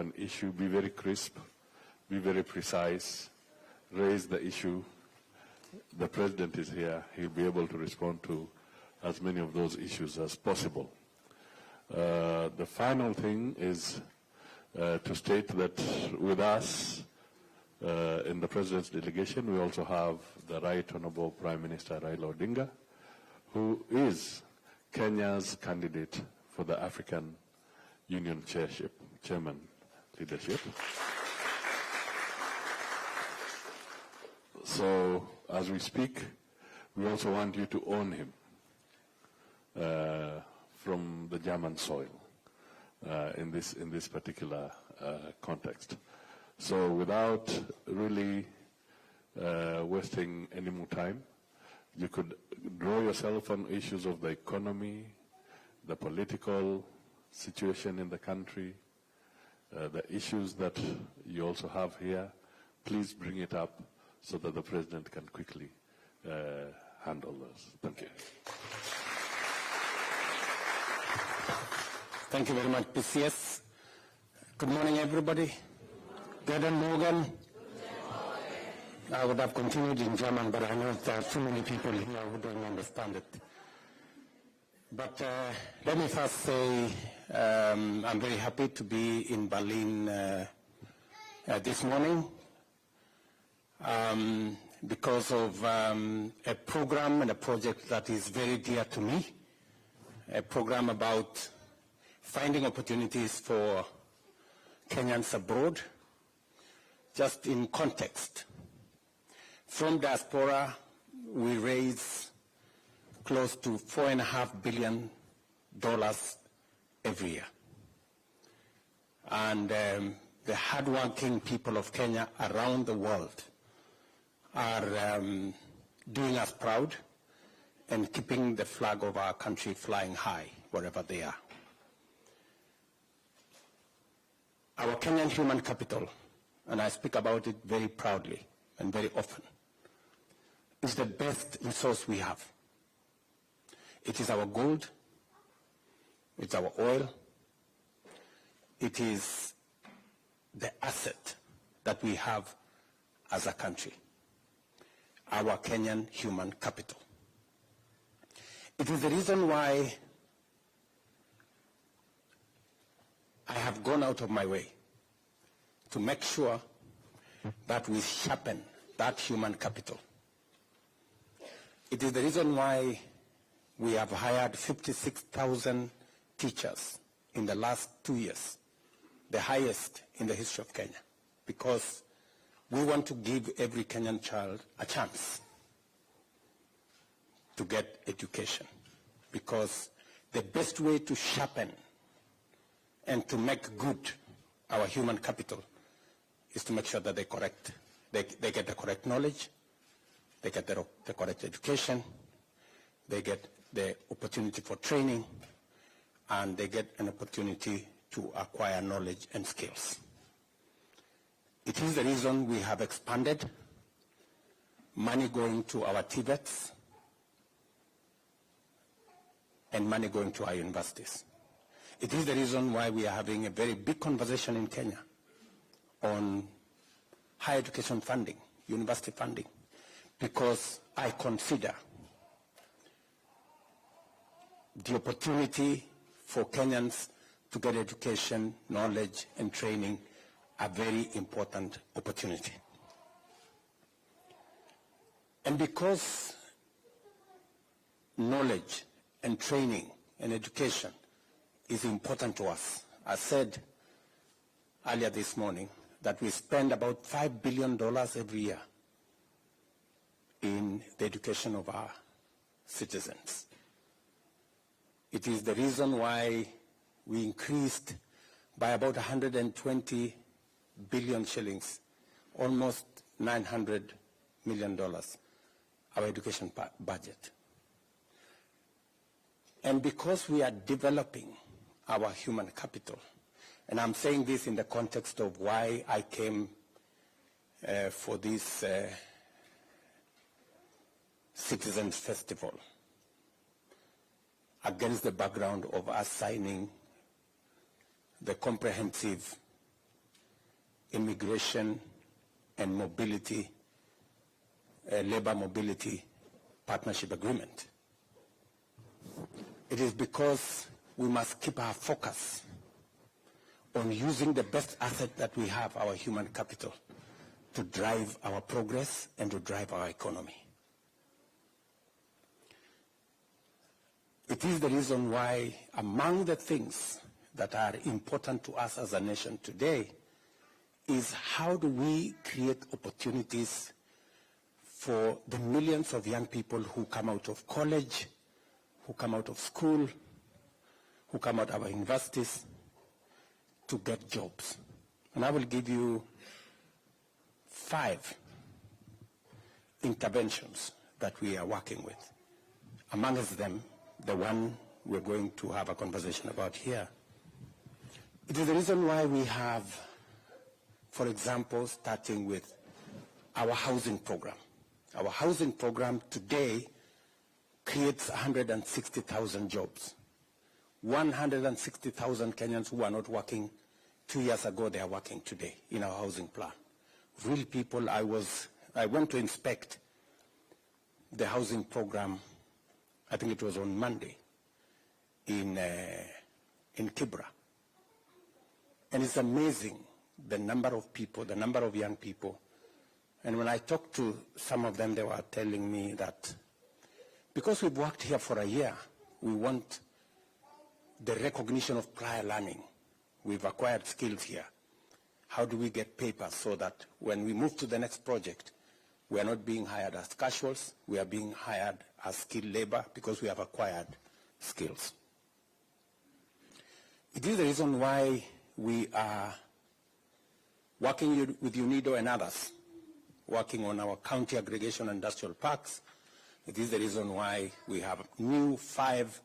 an issue, be very crisp, be very precise, raise the issue. The President is here. He'll be able to respond to as many of those issues as possible. The final thing is to state that with us in the President's delegation, we also have the Right Honorable Prime Minister Raila Odinga, who is Kenya's candidate for the African Union chairman leadership. So, as we speak, we also want you to own him from the German soil in this particular context. So, without really wasting any more time, you could draw yourself on issues of the economy, the political situation in the country, the issues that you also have here. Please bring it up so that the President can quickly handle those. Thank you. Thank you very much, PCS. Good morning, everybody. Guten Morgen. I would have continued in German, but I know there are too many people here who don't understand it. But let me first say I'm very happy to be in Berlin this morning because of a program and a project that is very dear to me, a program about finding opportunities for Kenyans abroad. Just in context, from Diaspora, we raise close to $4.5 billion every year. And the hardworking people of Kenya around the world are doing us proud and keeping the flag of our country flying high wherever they are. Our Kenyan human capital, and I speak about it very proudly and very often, is the best resource we have. It is our gold, it's our oil, it is the asset that we have as a country, our Kenyan human capital. It is the reason why I have gone out of my way to make sure that we sharpen that human capital. It is the reason why we have hired 56,000 teachers in the last 2 years, the highest in the history of Kenya, because we want to give every Kenyan child a chance to get education, because the best way to sharpen and to make good our human capital is to make sure that they get the correct knowledge, they get the correct education, they get the opportunity for training, and they get an opportunity to acquire knowledge and skills. It is the reason we have expanded money going to our TVETs and money going to our universities. It is the reason why we are having a very big conversation in Kenya on higher education funding, university funding, because I consider the opportunity for Kenyans to get education, knowledge, and training a very important opportunity. And because knowledge and training and education is important to us, I said earlier this morning that we spend about $5 billion every year in the education of our citizens. It is the reason why we increased by about 120 billion shillings, almost $900 million, our education budget. And because we are developing our human capital, and I'm saying this in the context of why I came for this Citizens Festival, against the background of us signing the comprehensive immigration and mobility, labor mobility partnership agreement. It is because we must keep our focus on using the best asset that we have, our human capital, to drive our progress and to drive our economy. It is the reason why among the things that are important to us as a nation today is how do we create opportunities for the millions of young people who come out of college, who come out of school, who come out of our universities to get jobs. And I will give you 5 interventions that we are working with. Amongst them, the one we're going to have a conversation about here. It is the reason why we have, for example, starting with our housing program. Our housing program today creates 160,000 jobs. 160,000 Kenyans who are not working 2 years ago, they are working today in our housing plan. Real people. I went to inspect the housing program, I think it was on Monday, in Kibra. And it's amazing the number of people, the number of young people. And when I talked to some of them, they were telling me that because we've worked here for a year, we want the recognition of prior learning. We've acquired skills here. How do we get papers so that when we move to the next project, we are not being hired as casuals, we are being hired as skilled labor because we have acquired skills. It is the reason why we are working with UNIDO and others, working on our county aggregation industrial parks. It is the reason why we have new 5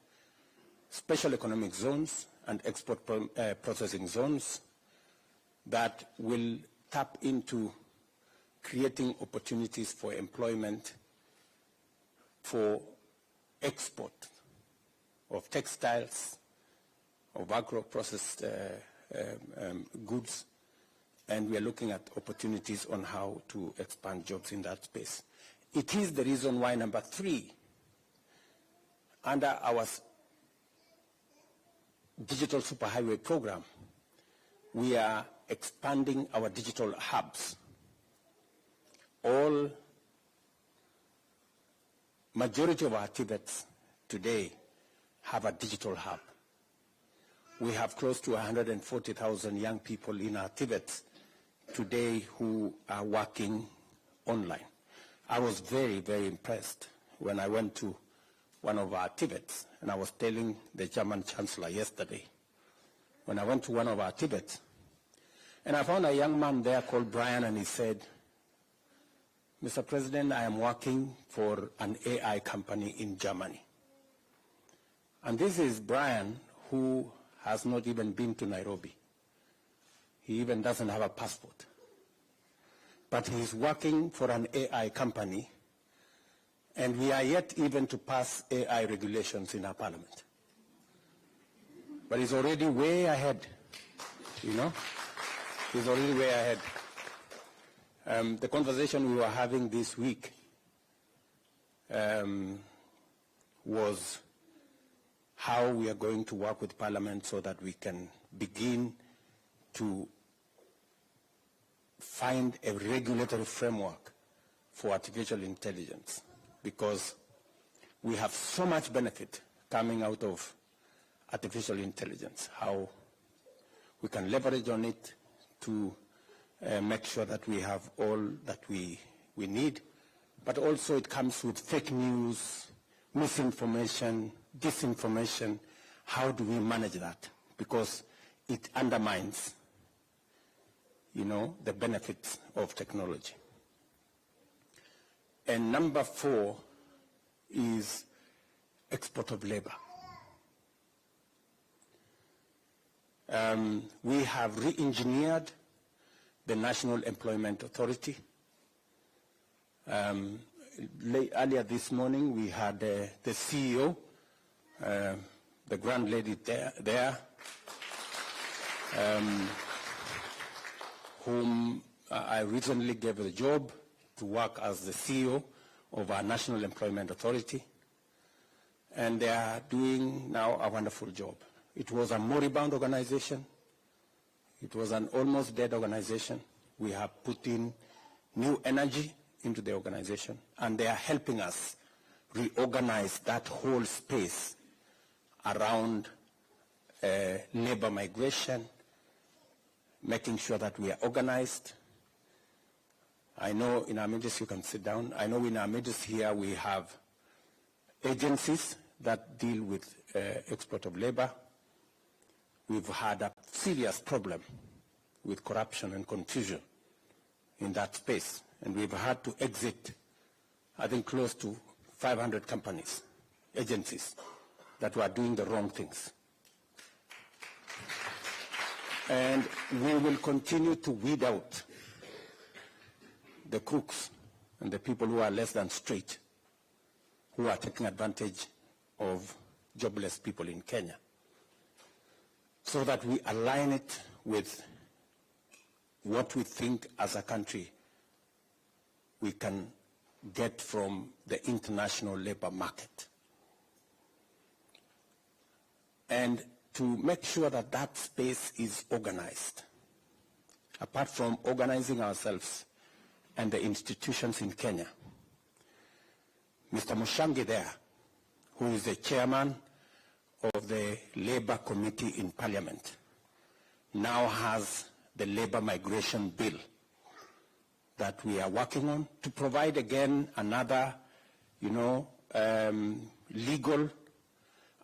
special economic zones and export processing zones that will tap into creating opportunities for employment for export of textiles, of agro-processed goods, and we are looking at opportunities on how to expand jobs in that space. It is the reason why, number 3, under our digital superhighway program, we are expanding our digital hubs. Majority of our TVETs today have a digital hub. We have close to 140,000 young people in our TVETs today who are working online. I was very, very impressed when I went to one of our TVETs, and I was telling the German Chancellor yesterday, when I went to one of our TVETs, and I found a young man there called Brian, and he said, Mr. President, I am working for an AI company in Germany. And this is Brian, who has not even been to Nairobi. He even doesn't have a passport. But he's working for an AI company, and we are yet even to pass AI regulations in our parliament. But he's already way ahead, you know? He's already way ahead. The conversation we were having this week was how we are going to work with Parliament so that we can begin to find a regulatory framework for artificial intelligence, because we have so much benefit coming out of artificial intelligence, how we can leverage on it to make sure that we have all that we need, but also it comes with fake news, misinformation, disinformation. How do we manage that? Because it undermines, you know, the benefits of technology. And number 4 is export of labor. We have re-engineered the National Employment Authority. Earlier this morning, we had the CEO, the grand lady there whom I recently gave the job to work as the CEO of our National Employment Authority. And they are doing now a wonderful job. It was a moribund organization. It was an almost dead organization. We have put in new energy into the organization, and they are helping us reorganize that whole space around labor migration, making sure that we are organized. I know in our midst, you can sit down, I know in our midst here we have agencies that deal with export of labor. We've had a serious problem with corruption and confusion in that space, and we've had to exit, I think, close to 500 companies, agencies that were doing the wrong things. And we will continue to weed out the crooks and the people who are less than straight, who are taking advantage of jobless people in Kenya, so that we align it with what we think as a country we can get from the international labor market. And to make sure that that space is organized, apart from organizing ourselves and the institutions in Kenya, Mr. Mushangi there, who is the chairman of the Labor Committee in Parliament, now has the labor migration bill that we are working on to provide again another, legal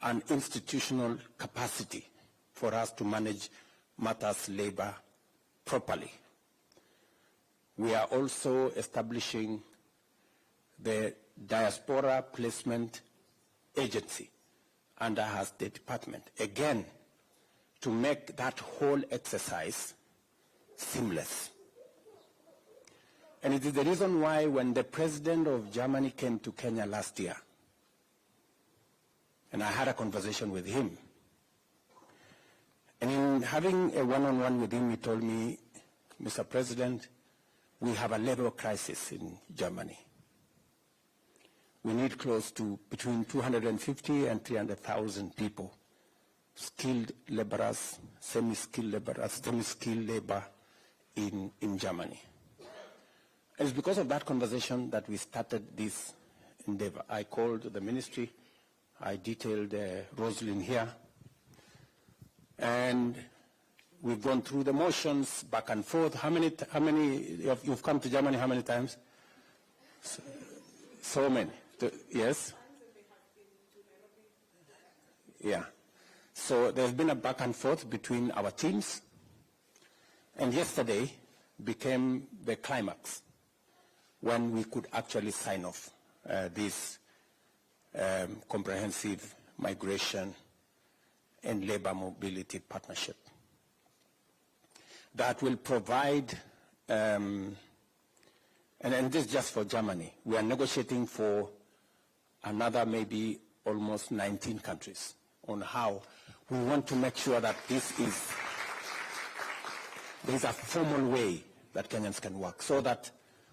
and institutional capacity for us to manage matters labor properly. We are also establishing the Diaspora Placement Agency under our State Department, again, to make that whole exercise seamless. And it is the reason why when the president of Germany came to Kenya last year, and I had a conversation with him, and in having a one-on-one with him, he told me, Mr. President, we have a labor crisis in Germany. We need close to between 250 and 300,000 people, skilled laborers, semi-skilled laborers, semi-skilled labor in Germany. And it's because of that conversation that we started this endeavor. I called the ministry, I detailed Rosalind here, and we've gone through the motions back and forth. How many you've come to Germany, how many times? So many. Yes? Yeah. So there's been a back and forth between our teams, and yesterday became the climax when we could actually sign off this comprehensive migration and labor mobility partnership that will provide, and this is just for Germany. We are negotiating for another maybe almost 19 countries on how we want to make sure that there is a formal way that Kenyans can work, so that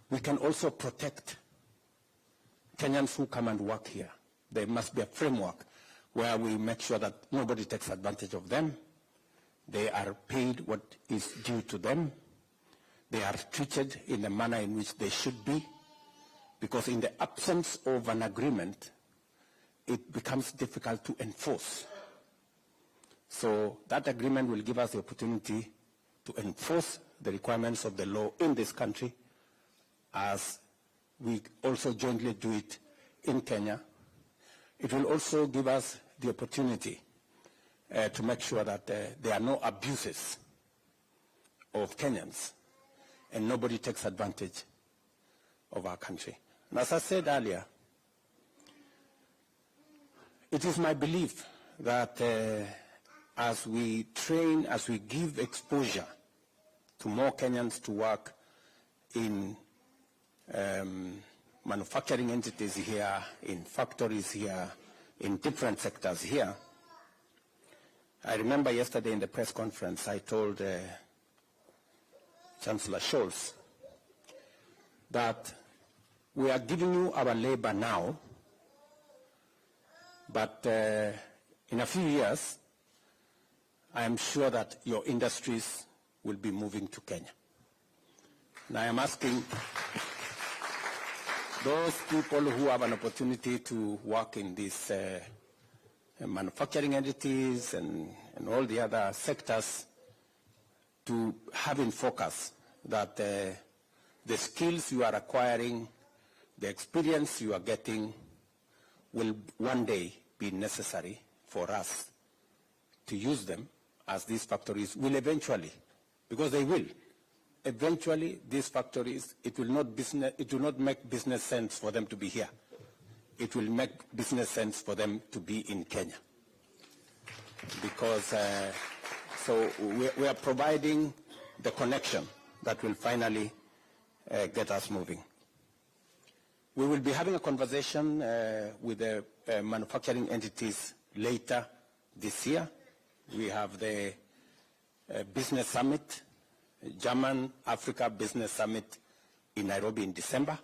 we can also protect Kenyans who come and work here. There must be a framework where we make sure that nobody takes advantage of them. They are paid what is due to them. They are treated in the manner in which they should be, because in the absence of an agreement, it becomes difficult to enforce. So that agreement will give us the opportunity to enforce the requirements of the law in this country, as we also jointly do it in Kenya. It will also give us the opportunity to make sure that there are no abuses of Kenyans and nobody takes advantage of our country. And as I said earlier, it is my belief that as we train, as we give exposure to more Kenyans to work in manufacturing entities here, in factories here, in different sectors here. I remember yesterday in the press conference, I told Chancellor Scholz, that we are giving you our labor now, but in a few years, I am sure that your industries will be moving to Kenya. And I am asking those people who have an opportunity to work in these manufacturing entities and all the other sectors to have in focus that the skills you are acquiring, the experience you are getting will one day be necessary for us to use them, as these factories will eventually, because they will. Eventually, these factories, it will not make business sense for them to be here. It will make business sense for them to be in Kenya. Because, so we are providing the connection that will finally get us moving. We will be having a conversation with the manufacturing entities later this year. We have the business summit, German-Africa Business Summit in Nairobi in December,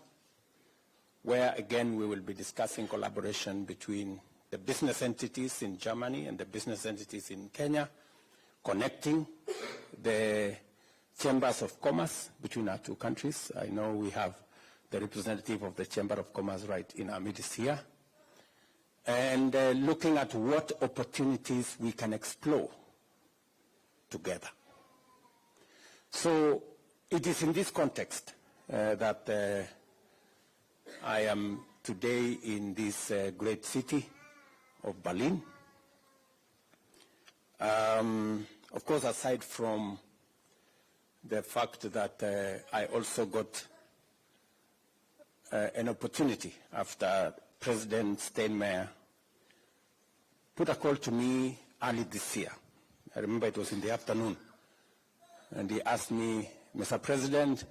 where again we will be discussing collaboration between the business entities in Germany and the business entities in Kenya, connecting the chambers of commerce between our two countries. I know we have the representative of the Chamber of Commerce right in our midst here, and looking at what opportunities we can explore together. So it is in this context that I am today in this great city of Berlin. Of course, aside from the fact that I also got an opportunity after President Steinmeier put a call to me early this year. I remember it was in the afternoon. And he asked me, Mr. President,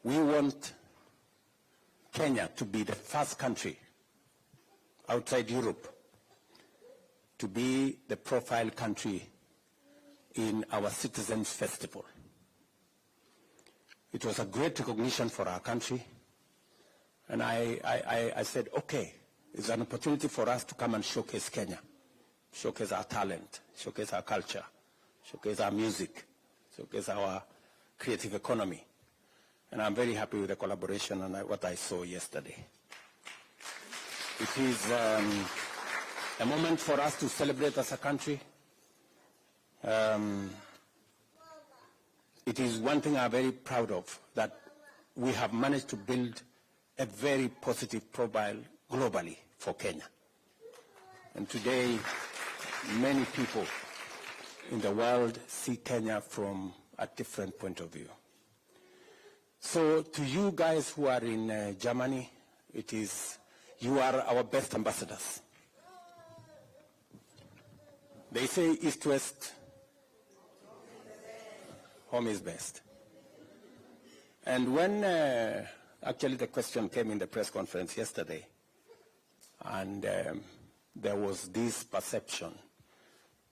we want Kenya to be the first country outside Europe to be the profile country in our Citizens Festival. It was a great recognition for our country. And I said, okay, it's an opportunity for us to come and showcase Kenya, showcase our talent, showcase our culture, showcase our music, showcase our creative economy. And I'm very happy with the collaboration and what I saw yesterday. It is a moment for us to celebrate as a country. It is one thing I'm very proud of, that we have managed to build a very positive profile globally for Kenya. And today, many people in the world see Kenya from a different point of view. So to you guys who are in Germany, you are our best ambassadors. They say East-West, home is best. And when actually the question came in the press conference yesterday, and there was this perception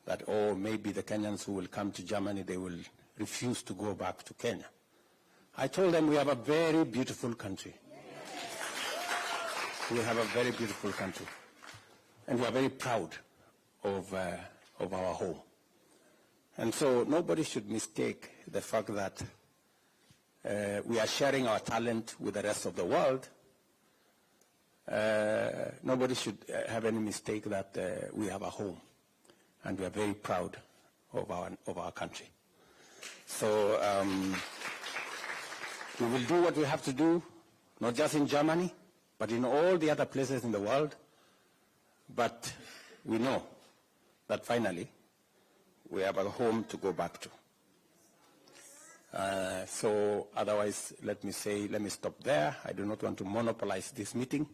that, oh, maybe the Kenyans who will come to Germany, they will refuse to go back to Kenya. I told them we have a very beautiful country. We have a very beautiful country. And we are very proud of our home. And so nobody should mistake the fact that we are sharing our talent with the rest of the world. Nobody should have any mistake that we have a home. And we are very proud of our country. So we will do what we have to do, not just in Germany, but in all the other places in the world. But we know that finally we have a home to go back to. So otherwise, let me stop there. I do not want to monopolize this meeting.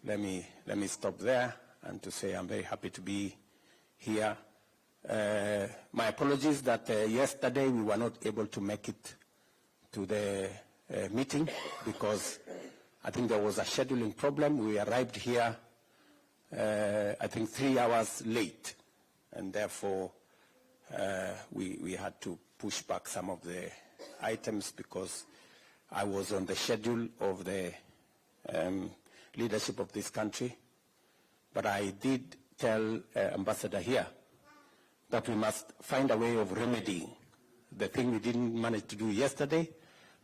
Let me stop there and to say I'm very happy to be here. My apologies that yesterday we were not able to make it to the meeting because I think there was a scheduling problem. We arrived here, I think 3 hours late, and therefore we had to push back some of the items because I was on the schedule of the leadership of this country. But I did tell Ambassador here that we must find a way of remedying the thing we didn't manage to do yesterday.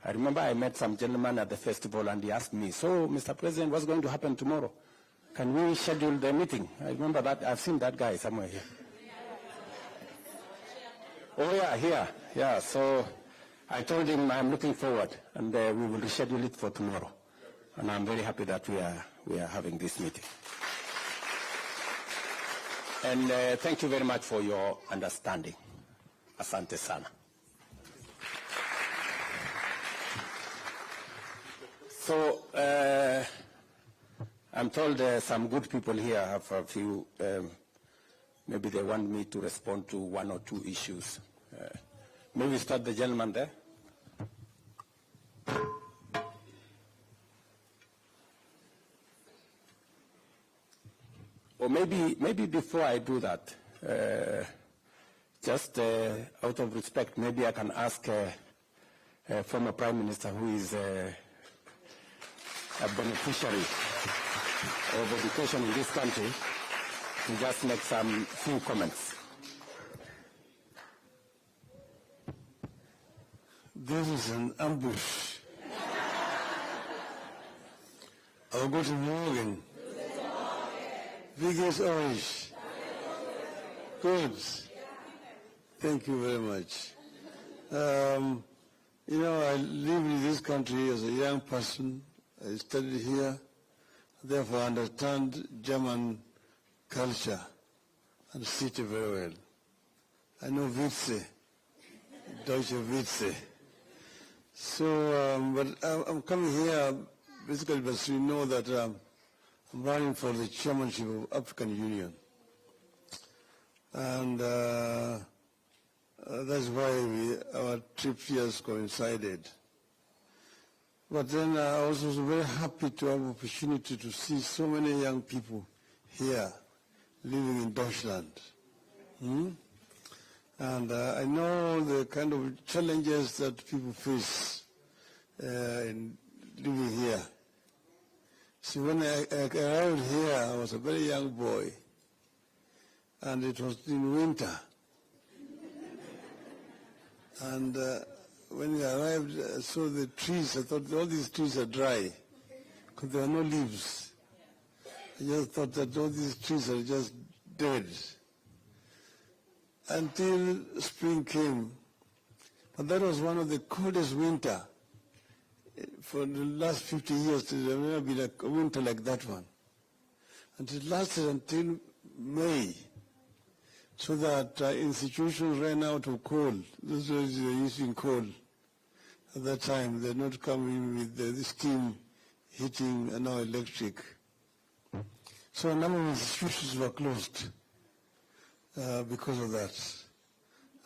I remember I met some gentleman at the festival and he asked me, so Mr. President, what's going to happen tomorrow? Can we schedule the meeting? I remember that. I've seen that guy somewhere here. Oh yeah, here. Yeah, so I told him I'm looking forward and we will reschedule it for tomorrow. And I'm very happy that we are having this meeting. And thank you very much for your understanding. Asante sana. So I'm told some good people here have a few, maybe they want me to respond to one or two issues. Maybe start the gentleman there. Or maybe before I do that, just out of respect, maybe I can ask former Prime Minister who is a beneficiary of education in this country to just make some few comments. This is an ambush. Oh, guten Morgen. Wie geht's euch? Good. Thank you very much. You know, I live in this country as a young person. I studied here. Therefore, I understand German culture and city very well. I know Witze, Deutsche Witze. So, but I'm coming here basically because you know that I'm running for the chairmanship of African Union. And that's why our trip here has coincided. But then I also was very happy to have opportunity to see so many young people here living in Deutschland. And I know the kind of challenges that people face in living here. See, when I arrived here, I was a very young boy, and it was in winter. And when we arrived, I saw the trees. I thought all these trees are dry because there are no leaves. I just thought that all these trees are just dead until spring came. But that was one of the coldest winter. For the last 50 years, there never been a winter like that one. And it lasted until May, so that institutions ran out of coal. Those were using coal at that time. They're not coming with the steam heating and now electric. So a number of institutions were closed because of that.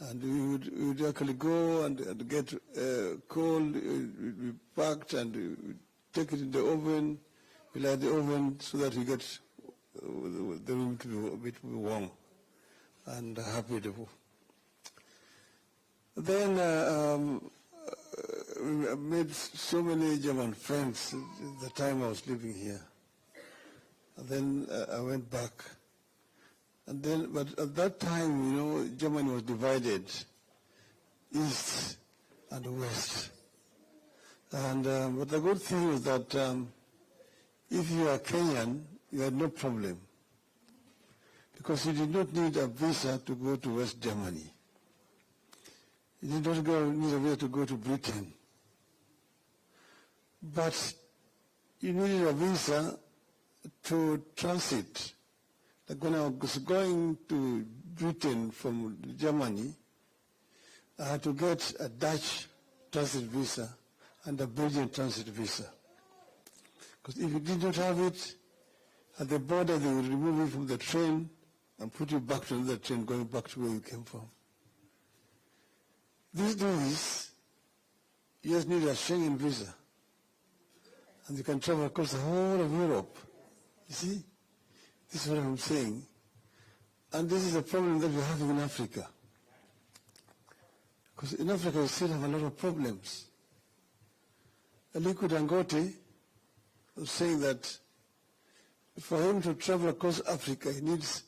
And we would actually go and get coal, we packed and we take it in the oven, we light the oven so that we get the room to be a bit warm and habitable. Then I made so many German friends at the time I was living here. And then I went back. And then, but at that time, you know, Germany was divided, east and west. And but the good thing was that if you are Kenyan, you had no problem, because you did not need a visa to go to West Germany. You did not need a visa to go to Britain. But you needed a visa to transit. Like when I was going to Britain from Germany, I had to get a Dutch transit visa and a Belgian transit visa. Because if you did not have it, at the border they would remove you from the train and put you back to another train going back to where you came from. These days, you just need a Schengen visa. And you can travel across the whole of Europe. You see? This is what I'm saying. And this is a problem that we're having in Africa. Because in Africa we still have a lot of problems. Aliko Dangote was saying that for him to travel across Africa, he needs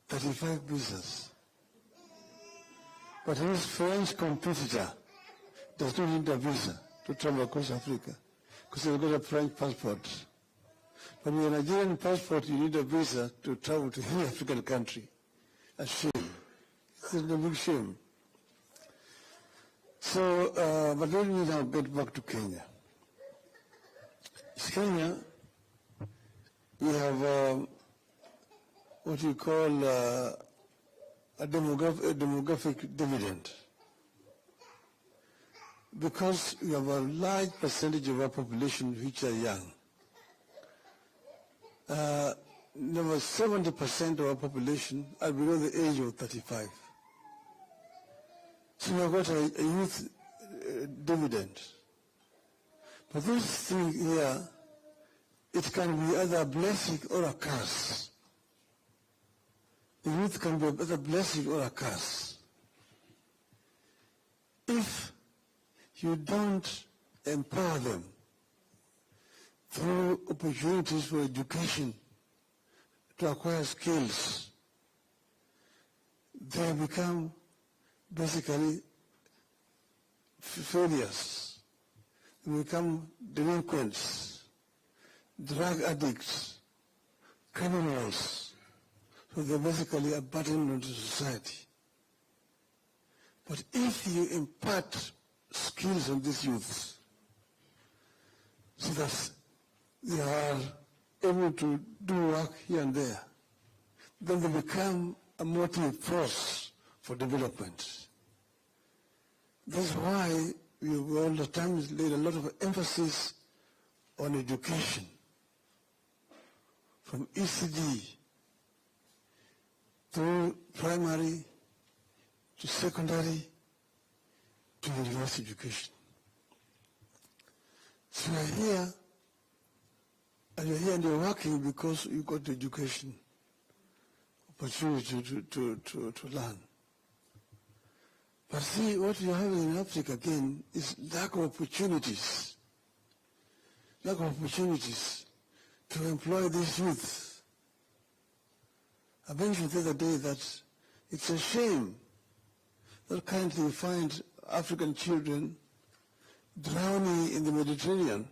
35 visas. But his French competitor does not need a visa to travel across Africa because he's got a French passport. But with a Nigerian passport, you need a visa to travel to any African country. A shame. It's a big shame. So, but let me now get back to Kenya. In Kenya, we have what you call a demographic dividend. Because we have a large percentage of our population which are young. Over 70% of our population are below the age of 35. So we have got a youth dividend. But this thing here, it can be either a blessing or a curse. The youth can be either a blessing or a curse. If you don't empower them through opportunities for education to acquire skills, they become basically failures. They become delinquents, drug addicts, criminals. So they're basically a burden on society. But if you impart skills on these youths so that they are able to do work here and there, then they become a motive force for development. That's why we all the time laid a lot of emphasis on education, from ECD through primary to secondary to university education. So you're here, and you're here and you're working because you got the education opportunity to learn. But see, what you're having in Africa again is lack of opportunities. Lack of opportunities to employ these youth. I mentioned the other day that it's a shame that currently you find African children drowning in the Mediterranean,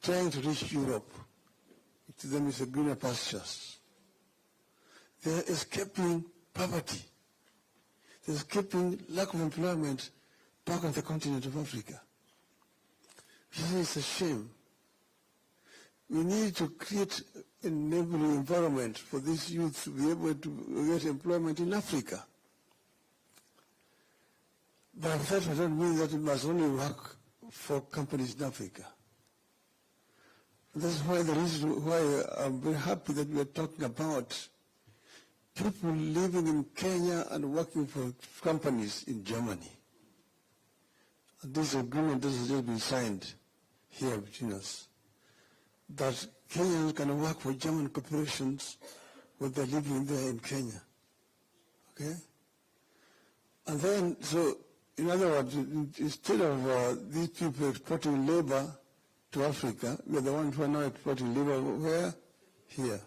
trying to reach Europe. To them is a greener pastures. They're escaping poverty. They're escaping lack of employment back on the continent of Africa. It's a shame. We need to create an enabling environment for these youth to be able to get employment in Africa. But that does not mean that it must only work for companies in Africa. That's why the reason why I'm very happy that we are talking about people living in Kenya and working for companies in Germany. And this agreement has just been signed here between us, that Kenyans can work for German corporations when they're living there in Kenya. Okay? And then, so, in other words, instead of these people exporting labor to Africa, we are the ones who are now exporting labor where? Here.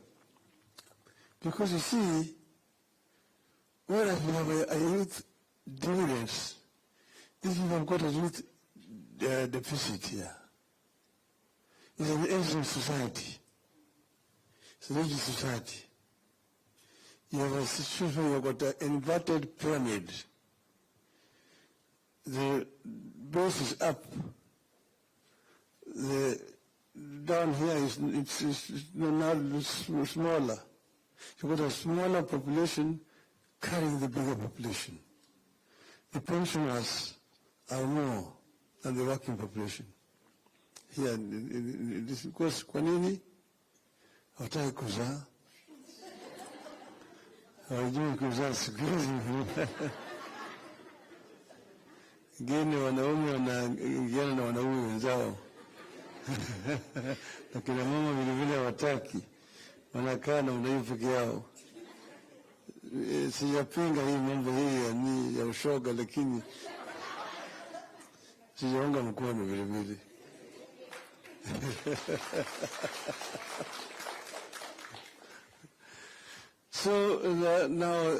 Because you see, whereas we have a youth dividends, these people have got a youth deficit here. It's an aging society. It's an aging society. You have a situation where you've got an inverted pyramid. The base is up. The down here is now smaller. You've got a smaller population carrying the bigger population. The pensioners are more than the working population. Here, this because kwa nini hawataki kuzaa? Hawajui kuzaa siku hizi. Wengine wanaume wanaingiana na wanaume wenzao. Na kina mama vile vile hawataki. Wanakaa na unaivu peke yao. sijapinga hii mambo hii ya ushoga, lakini sijaunga mkono vile vile. So now,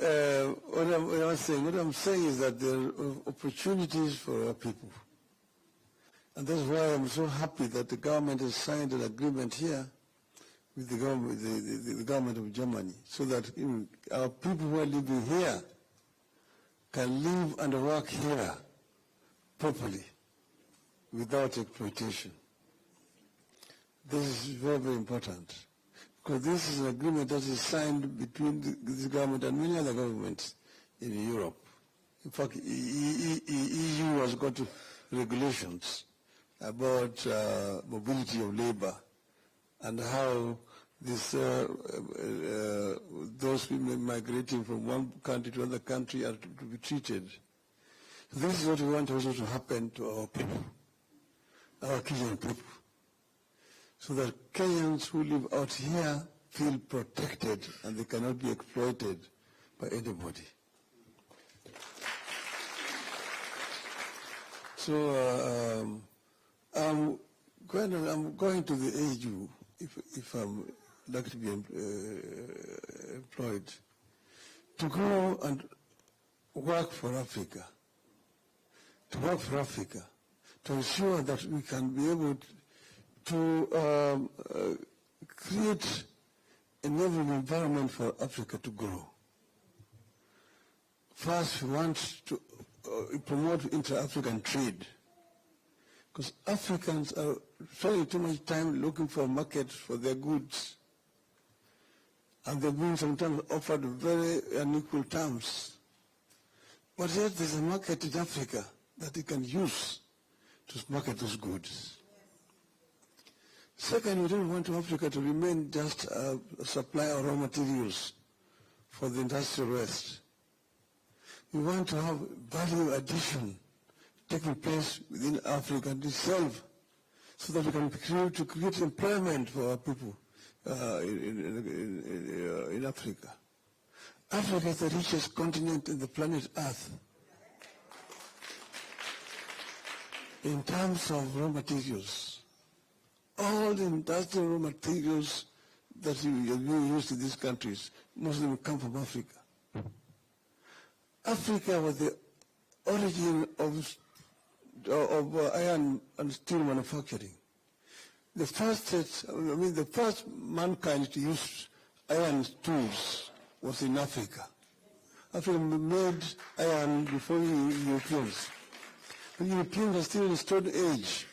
what I'm saying is that there are opportunities for our people. And that's why I'm so happy that the government has signed an agreement here with the government of Germany, so that our people who are living here can live and work here properly without exploitation. This is very, very important, because this is an agreement that is signed between this government and many other governments in Europe. In fact, EU has got regulations about mobility of labor and how this, those people migrating from one country to another country are to be treated. So this is what we want also to happen to our people, our Kenyan people, so that Kenyans who live out here feel protected and they cannot be exploited by anybody. So I'm going to the AU if I'm like to be employed, to go and work for Africa, to ensure that we can be able to create a enabling environment for Africa to grow. First, we want to promote inter-African trade, because Africans are spending too much time looking for markets for their goods, and they're being sometimes offered very unequal terms. But yet there's a market in Africa that they can use to market those goods. Second, we don't want Africa to remain just a supplier of raw materials for the industrial West. We want to have value addition taking place within Africa itself, so that we can create employment for our people in Africa. Africa is the richest continent in the planet Earth in terms of raw materials. All the industrial raw materials that you use in these countries, most of them come from Africa. Africa was the origin of iron and steel manufacturing. The first mankind to use iron tools was in Africa. Africa made iron before the Europeans. The Europeans are still in the Stone Age.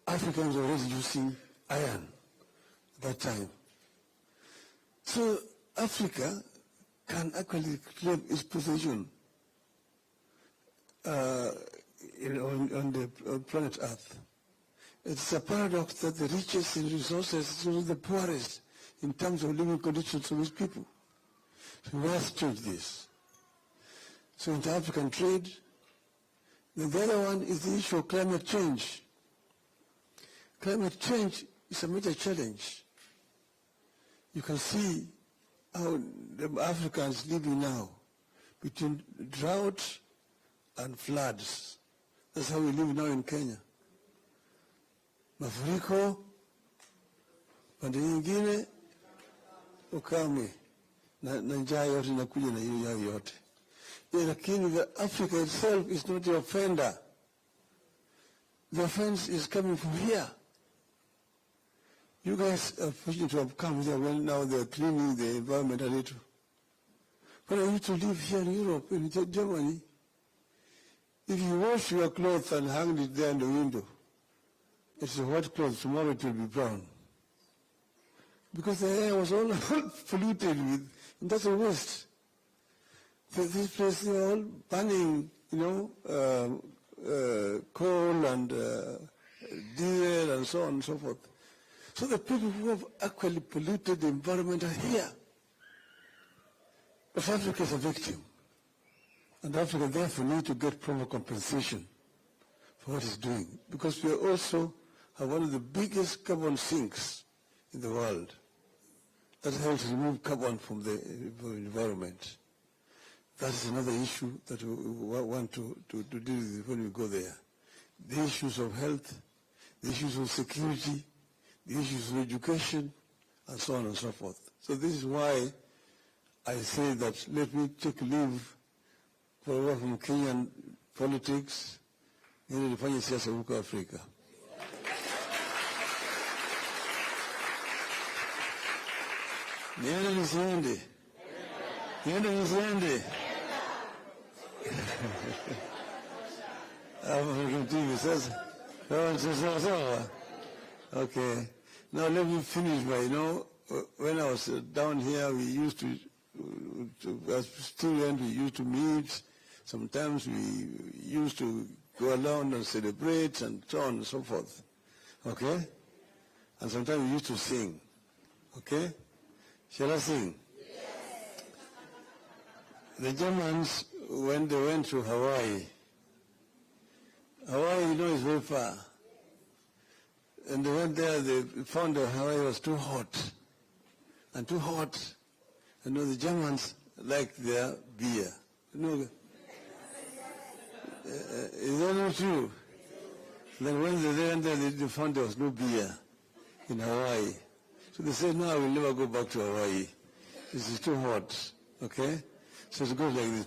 Africans were already using iron at that time. So Africa can actually claim its position on the planet Earth. It's a paradox that the richest in resources is also the poorest in terms of living conditions of its people. So we must change this. So inter-African trade. The other one is the issue of climate change. Climate change is a major challenge. You can see how the Africans living now between drought and floods. That's how we live now in Kenya. Mafuriko, pande nyingine ukame, na njaa yote inakuja na hiyo yote. Lakini Africa itself is not the offender. The offense is coming from here. You guys are fortunate to have come here when now they're cleaning the environment a little. But I used to live here in Europe, in Germany. If you wash your clothes and hang it there in the window, it's a wet cloth, tomorrow it will be brown. Because the air was all polluted with industrial waste. So this place, they are all burning, coal and diesel and so on and so forth. So the people who have actually polluted the environment are here. But Africa is a victim. And Africa therefore needs to get proper compensation for what it's doing. Because we are also one of the biggest carbon sinks in the world. that helps remove carbon from the environment. That is another issue that we want to deal with when we go there. The issues of health, the issues of security, the issues of education, and so on and so forth. So this is why I say that let me take leave for a while from Kenyan politics, ili nifanye siasa huko Afrika. Niende nisiende? Niende nisiende? Okay. Now let me finish by, when I was down here, we used to as students, we used to meet. Sometimes we used to go around and celebrate and so on and so forth. Okay? And sometimes we used to sing. Okay? Shall I sing? Yes. The Germans, when they went to Hawaii, is very far. And they went there, they found that Hawaii was too hot. And too hot. The Germans liked their beer. Is that not true? Then when they went there, they found there was no beer in Hawaii. So they said, no, I will never go back to Hawaii. This is too hot. Okay? So it goes like this.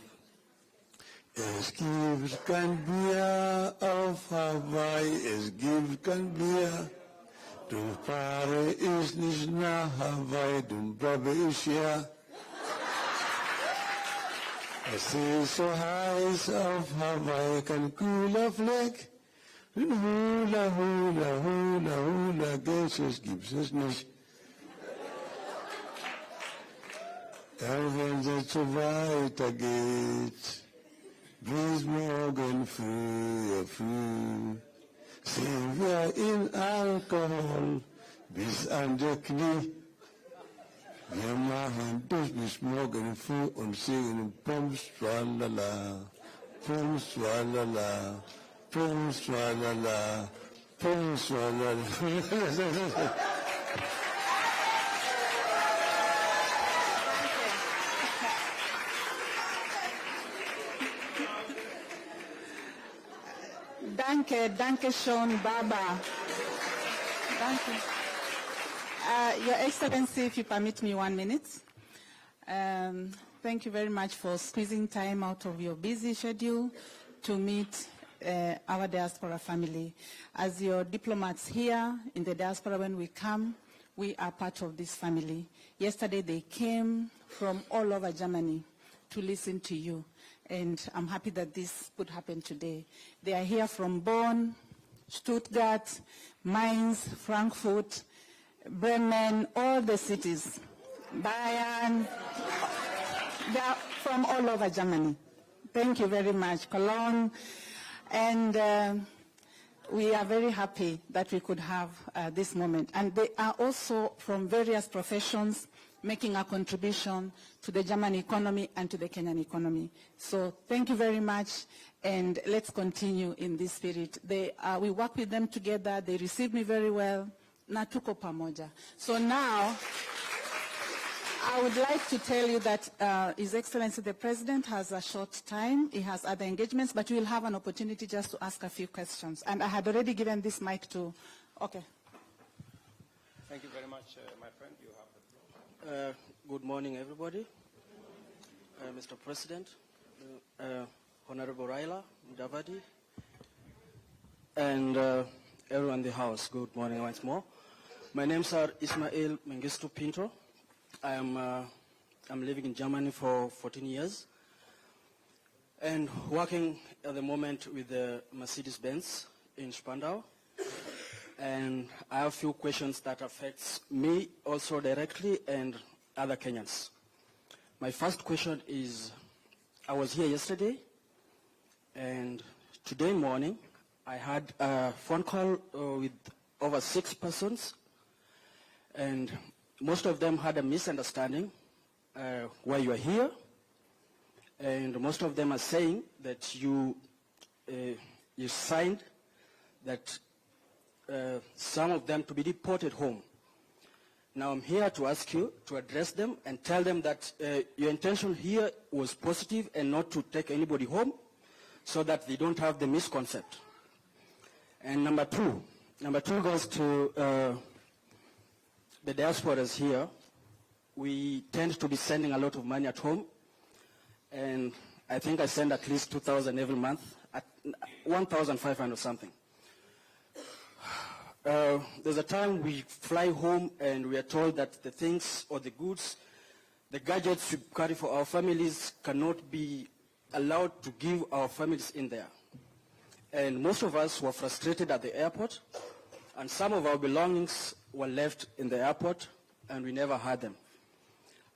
Es gibt kein Bier auf Hawaii, es gibt kein Bier. Du fahre ich nicht nach Hawaii, du bleibe ich hier. Es ist so heiß auf Hawaii, kein cooler Fleck. Den Hula, Hula, Hula, Hula, Geld gibt es nicht. Dann, wenn es so weitergeht, bis morgen früh, sind wir in Alkohol bis an die Knie. Wir machen das bis morgen früh und singen Pum, Swalala, Pum, Swalala, Pum, Swalala, Pum, Swalala. Danke schön, Baba. Danke. Your Excellency, if you permit me 1 minute. Thank you very much for squeezing time out of your busy schedule to meet our diaspora family. As your diplomats here in the diaspora, when we come, we are part of this family. Yesterday they came from all over Germany to listen to you. And I'm happy that this could happen today. They are here from Bonn, Stuttgart, Mainz, Frankfurt, Bremen, all the cities, Bayern. They are from all over Germany. Thank you very much, Cologne. And we are very happy that we could have this moment. And they are also from various professions, making a contribution to the German economy and to the Kenyan economy. So thank you very much, and let's continue in this spirit. We work with them together. They received me very well. Na tuko pamoja. So now, I would like to tell you that His Excellency the President has a short time. He has other engagements, but you will have an opportunity just to ask a few questions. And I had already given this mic to, okay. Thank you very much, my friend. You have the floor. Good morning, everybody. Mr. President, Honorable Raila Mudavadi, and everyone in the house, good morning once more. My name is Ismail Mengistu Pinto. I'm living in Germany for 14 years and working at the moment with the Mercedes-Benz in Spandau. And I have a few questions that affects me also directly and other Kenyans. My first question is, I was here yesterday, and today morning I had a phone call with over 6 persons, and most of them had a misunderstanding why you are here, and most of them are saying that you signed that some of them to be deported home. Now I'm here to ask you to address them and tell them that your intention here was positive and not to take anybody home so that they don't have the misconcept. And number two goes to the diasporas here. We tend to be sending a lot of money at home, and I think I send at least 2,000 every month, at 1,500 something. There's a time we fly home and we are told that the things or the goods, the gadgets we carry for our families cannot be allowed to give our families in there. And most of us were frustrated at the airport, and some of our belongings were left in the airport and we never had them.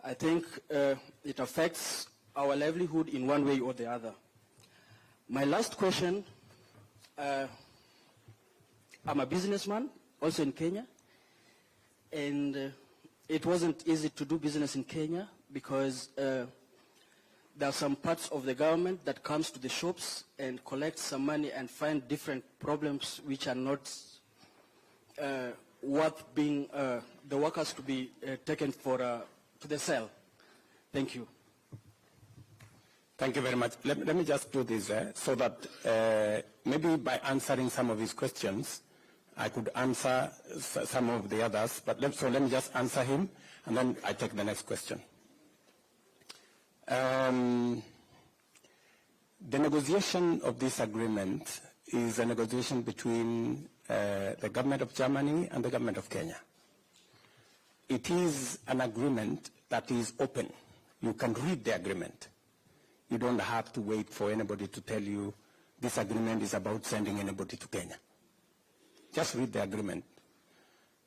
I think it affects our livelihood in one way or the other. My last question, I'm a businessman, also in Kenya, and it wasn't easy to do business in Kenya because there are some parts of the government that comes to the shops and collects some money and find different problems which are not worth being the workers to be taken for to the cell. Thank you. Thank you very much. Let me just do this so that maybe by answering some of his questions, I could answer some of the others. But let me just answer him, and then I take the next question. The negotiation of this agreement is a negotiation between the government of Germany and the government of Kenya. It is an agreement that is open. You can read the agreement. You don't have to wait for anybody to tell you this agreement is about sending anybody to Kenya. Just read the agreement.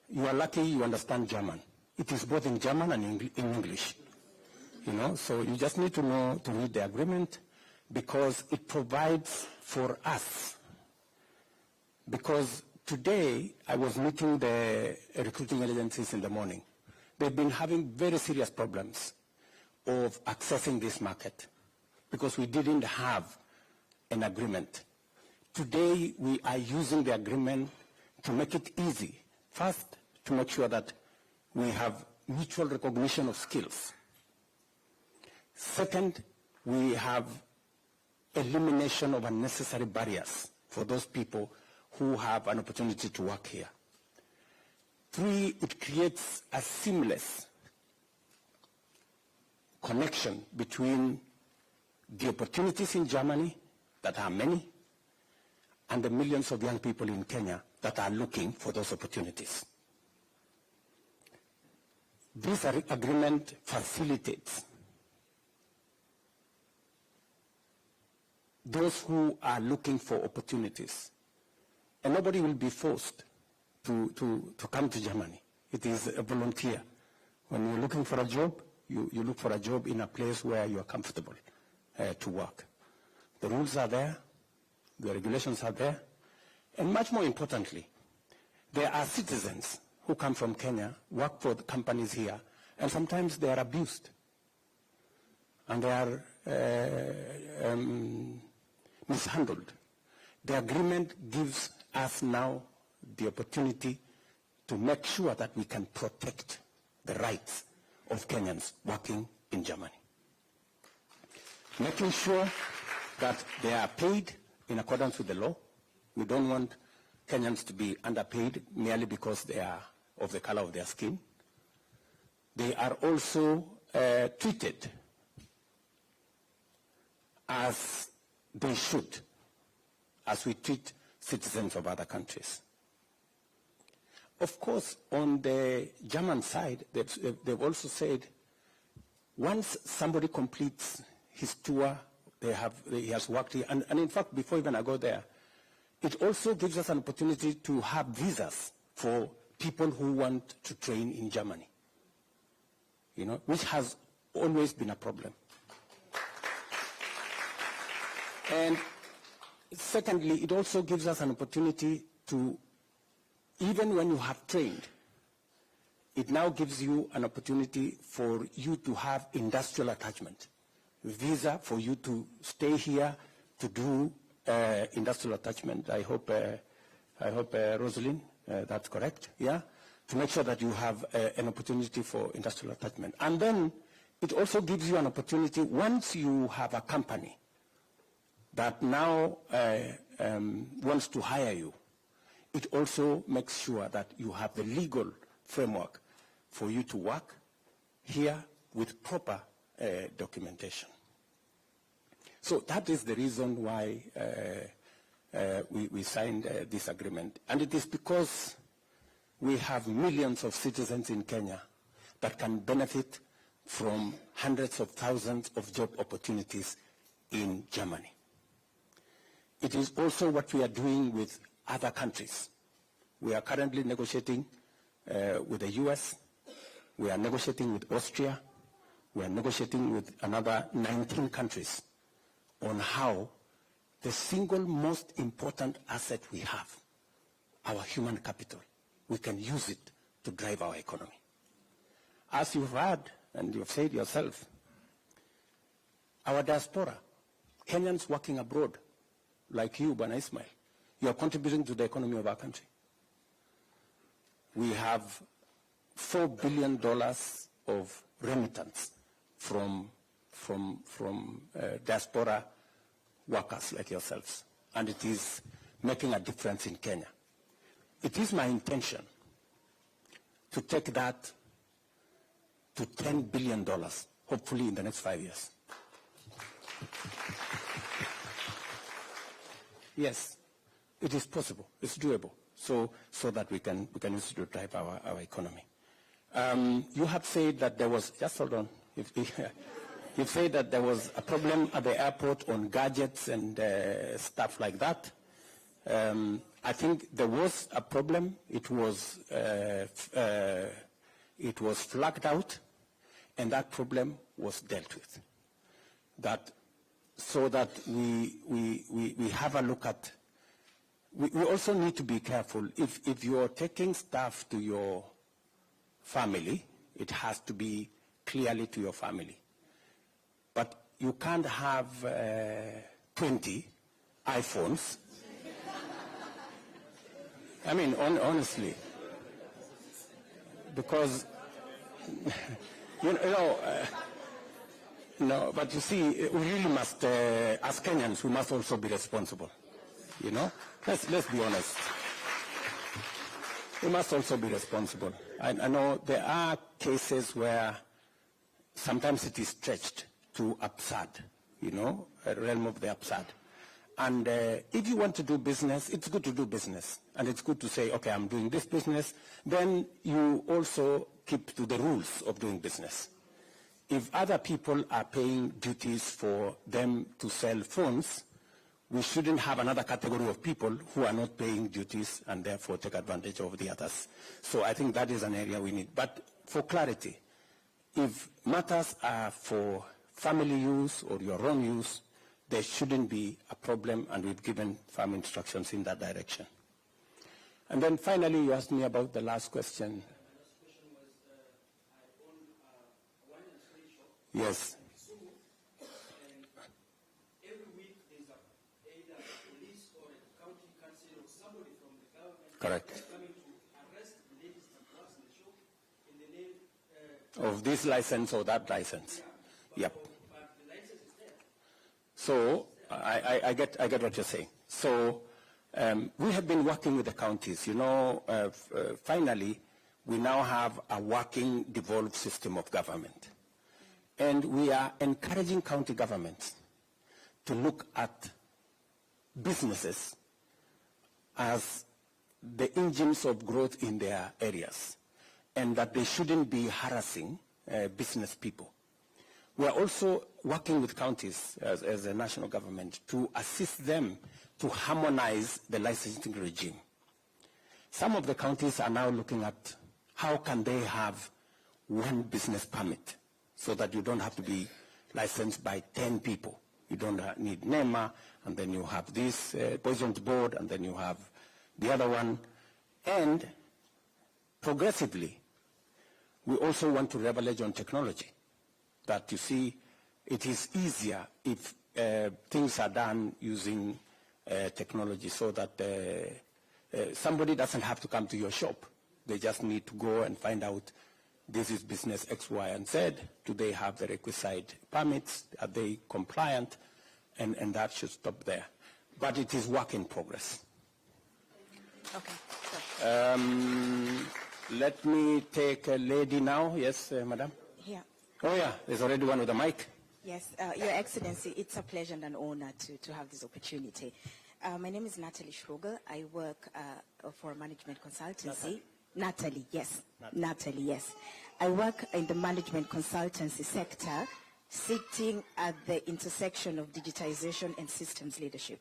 You are lucky you understand German. It is both in German and in English. You know, so you just need to know to read the agreement because it provides for us. Because today I was meeting the recruiting agencies in the morning. They've been having very serious problems of accessing this market because we didn't have an agreement. Today we are using the agreement to make it easy. First, to make sure that we have mutual recognition of skills. Second, we have elimination of unnecessary barriers for those people who have an opportunity to work here. Three, it creates a seamless connection between the opportunities in Germany, that are many, and the millions of young people in Kenya that are looking for those opportunities. This agreement facilitates those who are looking for opportunities. And nobody will be forced to come to Germany. It is a volunteer. When you're looking for a job, you look for a job in a place where you are comfortable to work. The rules are there, the regulations are there, and much more importantly, there are citizens who come from Kenya, work for the companies here, and sometimes they are abused. And they are mishandled. The agreement gives us now the opportunity to make sure that we can protect the rights of Kenyans working in Germany. Making sure that they are paid in accordance with the law. We don't want Kenyans to be underpaid merely because they are of the color of their skin. They are also treated as they should, as we treat citizens of other countries. Of course, on the German side, they've also said, once somebody completes his tour, he has worked here, and in fact, before even I go there, it also gives us an opportunity to have visas for people who want to train in Germany, you know, which has always been a problem. And secondly, it also gives us an opportunity to, even when you have trained, it now gives you an opportunity for you to have industrial attachment, visa for you to stay here to do industrial attachment. I hope Rosalind, that's correct, yeah? to make sure that you have an opportunity for industrial attachment. And then it also gives you an opportunity once you have a company that now wants to hire you. It also makes sure that you have the legal framework for you to work here with proper documentation. So that is the reason why we signed this agreement. And it is because we have millions of citizens in Kenya that can benefit from hundreds of thousands of job opportunities in Germany. It is also what we are doing with other countries. We are currently negotiating with the US. We are negotiating with Austria. We are negotiating with another 19 countries on how the single most important asset we have, our human capital, we can use it to drive our economy. As you've heard and you've said yourself, our diaspora, Kenyans working abroad, like you, Bwana Ismail, you are contributing to the economy of our country. We have $4 billion of remittance from diaspora workers like yourselves, and it is making a difference in Kenya. It is my intention to take that to $10 billion, hopefully in the next 5 years. Yes, it is possible. It's doable. So that we can use it to drive our economy. You have said that there was, just hold on. You said that there was a problem at the airport on gadgets and stuff like that. I think there was a problem. It was flagged out, and that problem was dealt with. So that we have a look at. We also need to be careful. If you're taking stuff to your family, it has to be clearly to your family. But you can't have 20 iPhones. I mean, honestly, because no, but you see, we really must, as Kenyans, we must also be responsible. You know, let's be honest. We must also be responsible. I know there are cases where sometimes it is stretched to absurd, you know, a realm of the absurd. And if you want to do business, it's good to do business. And it's good to say, okay, I'm doing this business. Then you also keep to the rules of doing business. If other people are paying duties for them to sell phones, we shouldn't have another category of people who are not paying duties and therefore take advantage of the others. So I think that is an area we need. But for clarity, if matters are for family use or your own use, there shouldn't be a problem, and we've given firm instructions in that direction. And then finally, you asked me about the last question. Yes. Correct. Coming to arrest the ladies and drugs in the shop in the name of this license or that license. Yeah. Yep. But the license is there. So I get what you're saying. So we have been working with the counties. You know, finally, we now have a working, devolved system of government. And we are encouraging county governments to look at businesses as the engines of growth in their areas, and that they shouldn't be harassing business people. We are also working with counties as a national government to assist them to harmonize the licensing regime. Some of the counties are now looking at how can they have one business permit so that you don't have to be licensed by 10 people. You don't need NEMA, and then you have this Poison's Board, and then you have the other one. And progressively, we also want to leverage on technology. That you see, it is easier if things are done using technology, so that somebody doesn't have to come to your shop. They just need to go and find out, this is business X, Y, and Z. Do they have the requisite permits? Are they compliant? And that should stop there. But it is work in progress. Okay. Sure. Let me take a lady now. Yes, madam? Here. Oh, yeah, there's already one with a mic. Yes, Your Excellency, it's a pleasure and an honor to have this opportunity. My name is Natalie Schrugel. I work for a management consultancy. Natalie, yes. Natalie, yes. I work in the management consultancy sector, sitting at the intersection of digitization and systems leadership.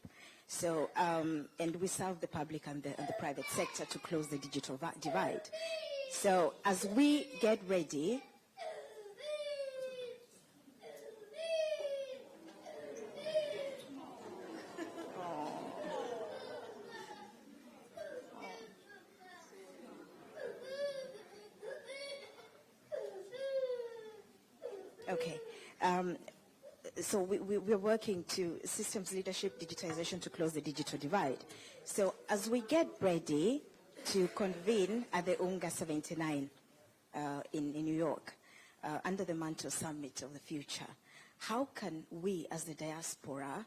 So, and we serve the public and the private sector to close the digital divide. So, as we get ready, okay. So we're working to systems leadership, digitization to close the digital divide. So as we get ready to convene at the UNGA 79 in New York, under the Mantle Summit of the Future, how can we as the diaspora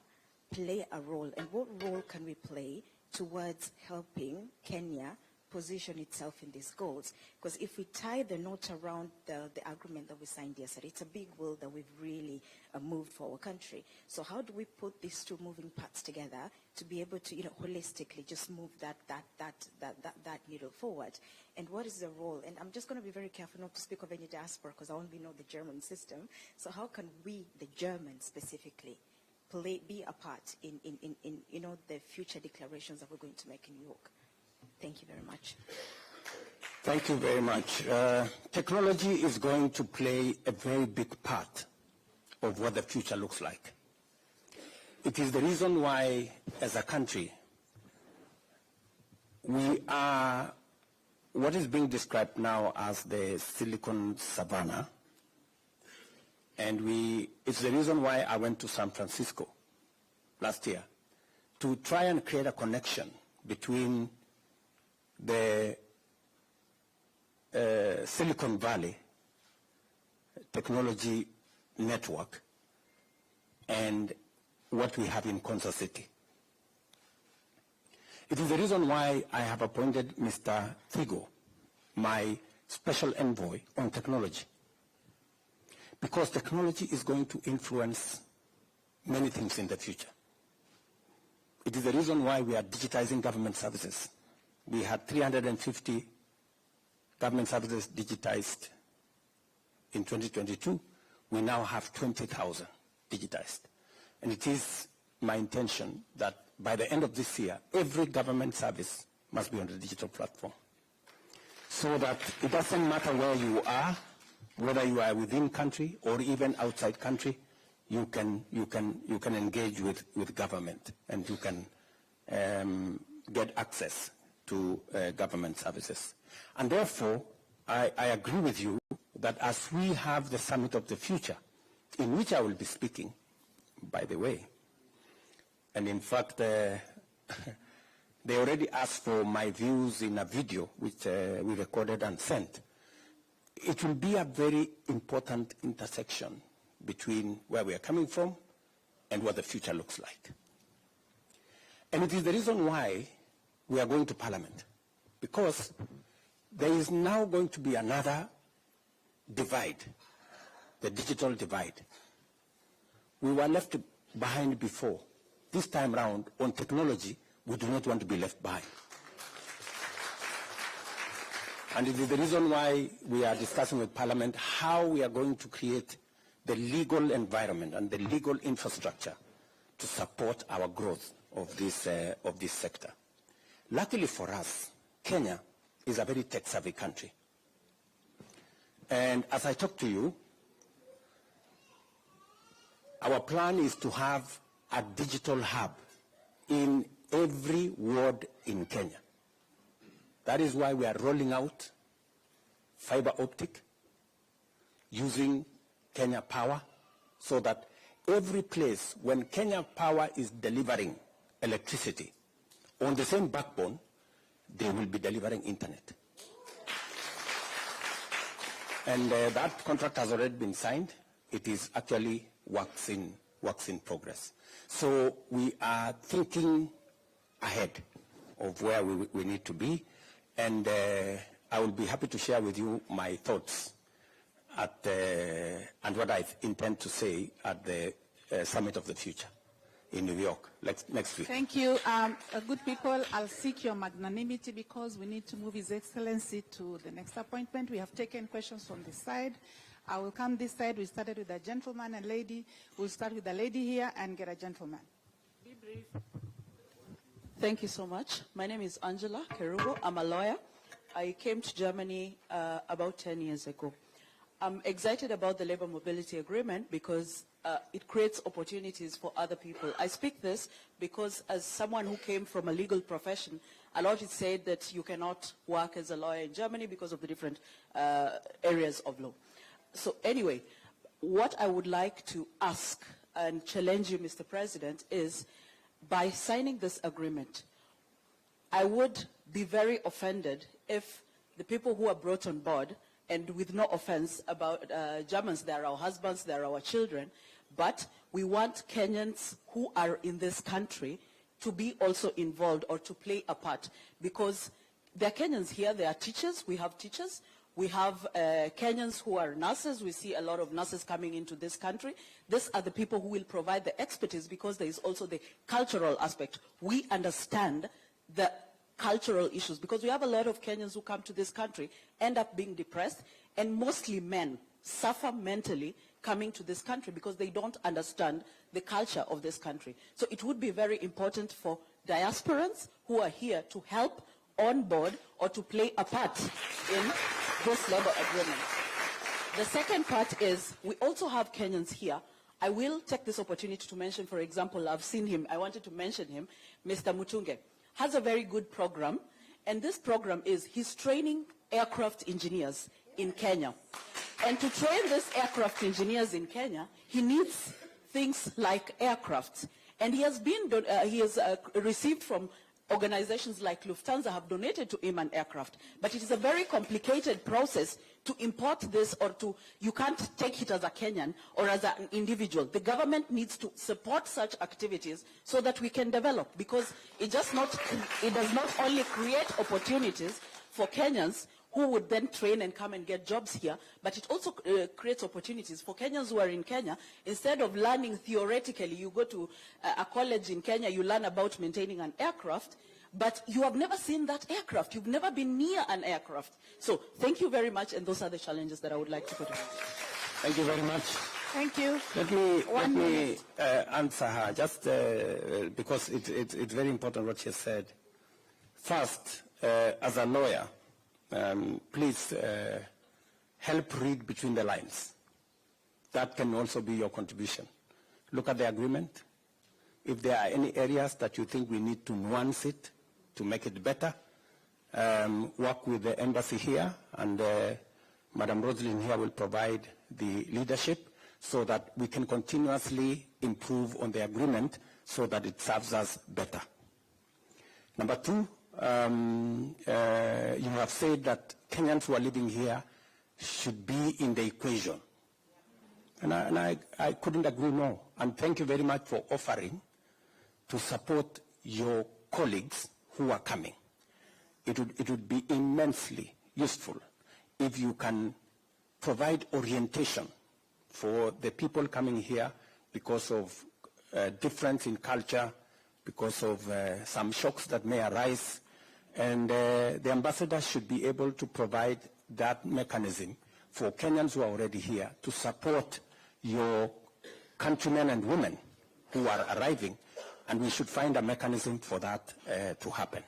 play a role, and what role can we play towards helping Kenya position itself in these goals? Because if we tie the knot around the agreement that we signed yesterday, it's a big will that we've really moved for our country. So how do we put these two moving parts together to be able to, holistically just move that needle forward? And what is the role? And I'm just going to be very careful not to speak of any diaspora because I only know the German system. So how can we, the Germans specifically, be a part in the future declarations that we're going to make in New York? Thank you very much. Thank you very much. Technology is going to play a very big part of what the future looks like. It is the reason why, as a country, we are what is being described now as the Silicon Savannah. And it's the reason why I went to San Francisco last year to try and create a connection between the Silicon Valley technology network and what we have in Kansas City. It is the reason why I have appointed Mr. Figo, my special envoy on technology, because technology is going to influence many things in the future. It is the reason why we are digitizing government services. We had 350 government services digitized in 2022. We now have 20,000 digitized. And it is my intention that by the end of this year, every government service must be on the digital platform. So that it doesn't matter where you are, whether you are within country or even outside country, you can engage with government, and you can get access to government services. And therefore, I agree with you that as we have the Summit of the Future, in which I will be speaking, by the way, and in fact, they already asked for my views in a video which we recorded and sent. It will be a very important intersection between where we are coming from and what the future looks like. And it is the reason why we are going to Parliament, because there is now going to be another divide, the digital divide. We were left behind before. This time round, on technology, we do not want to be left behind. And it is the reason why we are discussing with Parliament how we are going to create the legal environment and the legal infrastructure to support our growth of this sector. Luckily for us, Kenya is a very tech-savvy country. And as I talk to you, our plan is to have a digital hub in every ward in Kenya. That is why we are rolling out fiber optic using Kenya Power, so that every place when Kenya Power is delivering electricity on the same backbone, they will be delivering internet. And that contract has already been signed. It is actually works in progress. So we are thinking ahead of where we need to be, and I will be happy to share with you my thoughts and what I intend to say at the Summit of the Future in New York next week. Thank you. Good people, I'll seek your magnanimity because we need to move His Excellency to the next appointment. We have taken questions from this side. I will come this side. We started with a gentleman and lady. We'll start with the lady here and get a gentleman. Be brief. Thank you so much. My name is Angela Kerubo. I'm a lawyer. I came to Germany about 10 years ago. I'm excited about the labor mobility agreement because it creates opportunities for other people. I speak this because as someone who came from a legal profession, a lot is said that you cannot work as a lawyer in Germany because of the different areas of law. So anyway, what I would like to ask and challenge you, Mr. President, is by signing this agreement, I would be very offended if the people who are brought on board, and with no offense about Germans, they are our husbands, they are our children, but we want Kenyans who are in this country to be also involved or to play a part, because there are Kenyans here, there are teachers, we have teachers, we have Kenyans who are nurses. We see a lot of nurses coming into this country. These are the people who will provide the expertise, because there is also the cultural aspect. We understand the cultural issues, because we have a lot of Kenyans who come to this country, end up being depressed, and mostly men suffer mentally coming to this country because they don't understand the culture of this country. So it would be very important for diasporans who are here to help on board or to play a part in this labor agreement. The second part is we also have Kenyans here. I will take this opportunity to mention, for example, I've seen him, I wanted to mention him, Mr. Mutunge has a very good program, and this program is he's training aircraft engineers in Kenya. And to train these aircraft engineers in Kenya, he needs things like aircraft. And he has received from organizations like Lufthansa have donated to him an aircraft. But it is a very complicated process to import this, or you can't take it as a Kenyan or as an individual. The government needs to support such activities so that we can develop, because it does not only create opportunities for Kenyans who would then train and come and get jobs here, but it also creates opportunities for Kenyans who are in Kenya. Instead of learning theoretically, you go to a college in Kenya, you learn about maintaining an aircraft, but you have never seen that aircraft. You've never been near an aircraft. So thank you very much, and those are the challenges that I would like to put in. Thank you very much. Thank you. Let me answer her, just because it's very important what she said. First, as a lawyer, please help read between the lines. That can also be your contribution. Look at the agreement. If there are any areas that you think we need to nuance it to make it better, work with the embassy here, and Madam Roslyn here will provide the leadership so that we can continuously improve on the agreement so that it serves us better. Number two, you have said that Kenyans who are living here should be in the equation. And I couldn't agree more. And thank you very much for offering to support your colleagues who are coming. It would be immensely useful if you can provide orientation for the people coming here because of difference in culture, because of some shocks that may arise. And the ambassador should be able to provide that mechanism for Kenyans who are already here to support your countrymen and women who are arriving, and we should find a mechanism for that to happen.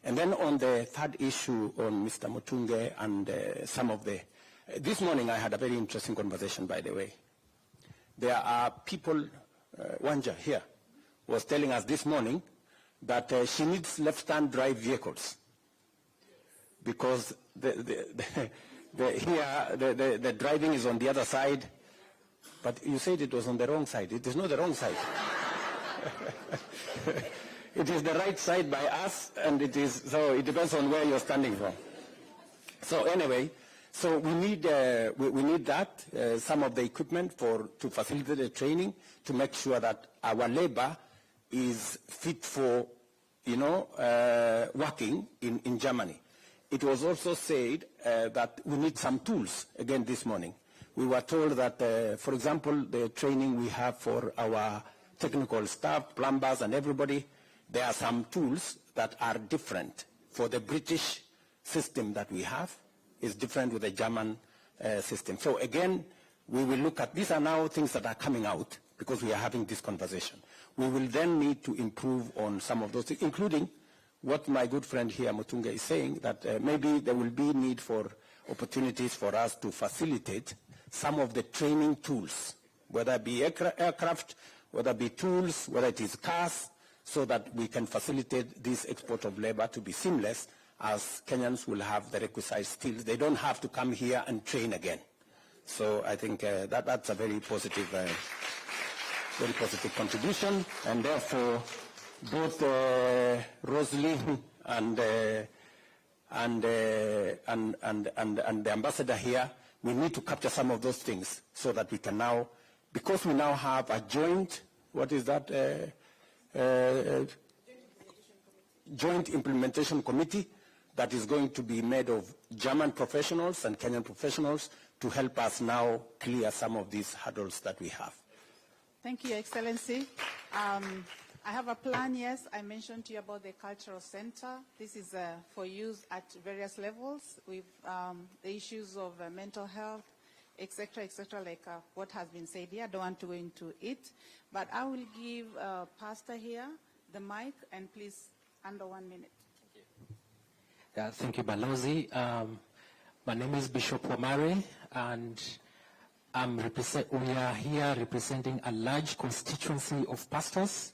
And then on the third issue on Mr. Mutunge and some of the... this morning I had a very interesting conversation, by the way. There are people, Wanja here was telling us this morning that she needs left-hand drive vehicles because the driving is on the other side. But you said it was on the wrong side. It is not the wrong side. It is the right side by us, and it is, so it depends on where you're standing from. So anyway, So we need that, some of the equipment to facilitate the training, to make sure that our labor is fit for, working in Germany. It was also said that we need some tools, again this morning. We were told that, for example, the training we have for our technical staff, plumbers and everybody, there are some tools that are different. For the British system that we have is different with the German system. So again, we will look at, these are now things that are coming out because we are having this conversation. We will then need to improve on some of those things, including what my good friend here, Mutunga, is saying, that maybe there will be need for opportunities for us to facilitate some of the training tools, whether it be aircraft, whether it be tools, whether it is cars, so that we can facilitate this export of labor to be seamless, as Kenyans will have the requisite skills. They don't have to come here and train again. So I think that's a very positive contribution, and therefore both Rosalind and the ambassador here, we need to capture some of those things so that we can now, because we now have a joint, what is that? Joint implementation committee that is going to be made of German professionals and Kenyan professionals to help us now clear some of these hurdles that we have. Thank you, Your Excellency. I have a plan, yes. I mentioned to you about the cultural center. This is for use at various levels with the issues of mental health, etc., like what has been said here. I don't want to go into it. But I will give Pastor here the mic, and please, under 1 minute. Yeah, thank you, Balozi. My name is Bishop Omare, and we are here representing a large constituency of pastors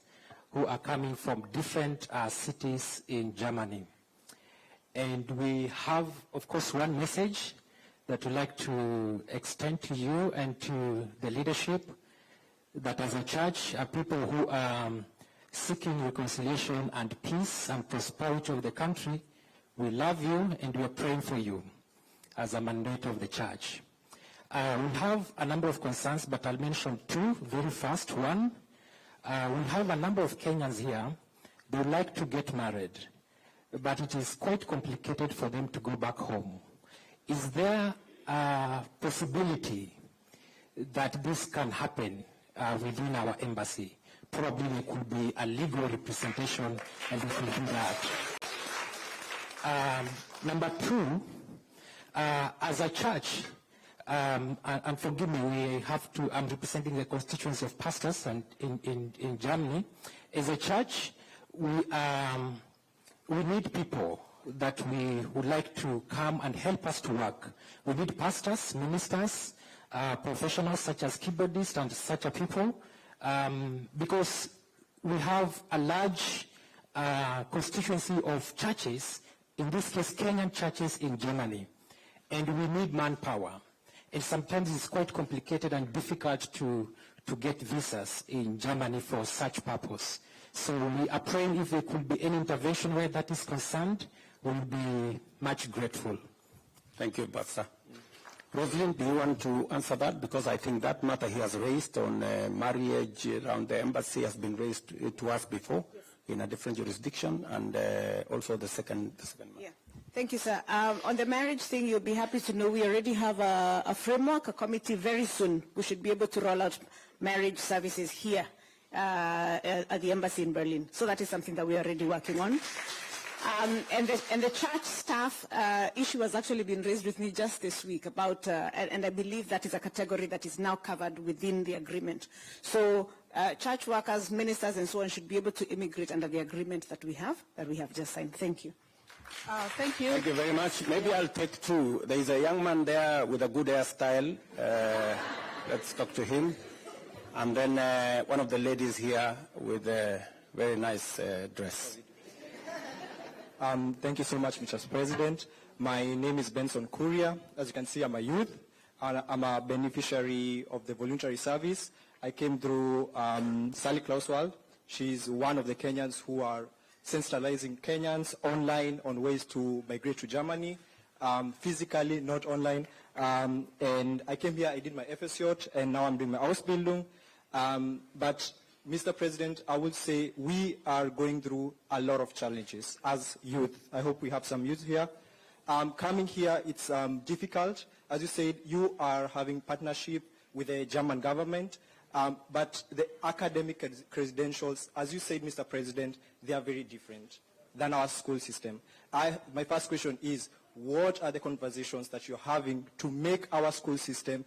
who are coming from different cities in Germany. And we have, of course, one message that we'd like to extend to you and to the leadership, that as a church, are people who are seeking reconciliation and peace and prosperity of the country. We love you and we are praying for you as a mandate of the church. We have a number of concerns, but I'll mention two very fast. One, we have a number of Kenyans here. They would like to get married, but it is quite complicated for them to go back home. Is there a possibility that this can happen within our embassy? Probably there could be a legal representation, and we could do that. Number two, as a church, and forgive me, I'm representing the constituency of pastors and in Germany. As a church, we need people that we would like to come and help us to work. We need pastors, ministers, professionals such as keyboardists and such a people, because we have a large constituency of churches, in this case Kenyan churches in Germany, and we need manpower. And sometimes it's quite complicated and difficult to get visas in Germany for such purpose. So we are praying if there could be any intervention where that is concerned, we'll be much grateful. Thank you, Pastor. Rosalind, do you want to answer that? Because I think that matter he has raised on marriage around the embassy has been raised to us before, yes, in a different jurisdiction, and also the second matter. Yeah. Thank you, sir. On the marriage thing, you'll be happy to know we already have a framework, a committee. Very soon we should be able to roll out marriage services here at the embassy in Berlin. So that is something that we're already working on. And the church staff issue has actually been raised with me just this week about, and I believe that is a category that is now covered within the agreement. So church workers, ministers, and so on should be able to immigrate under the agreement that we have just signed. Thank you. Thank you. Thank you very much. Maybe I'll take two. There is a young man there with a good hairstyle. Let's talk to him. And then one of the ladies here with a very nice dress. Thank you so much, Mr. President. My name is Benson Kuria. As you can see, I'm a youth. I'm a beneficiary of the voluntary service. I came through Sally Klauswald. She's one of the Kenyans who are sensitizing Kenyans online on ways to migrate to Germany. physically, not online. And I came here, I did my FSJ, and now I'm doing my Ausbildung. But Mr. President, I would say we are going through a lot of challenges as youth. I hope we have some youth here. Coming here, it's difficult. As you said, you are having partnership with the German government, but the academic credentials, as you said, Mr. President, they are very different than our school system. My first question is, what are the conversations that you're having to make our school system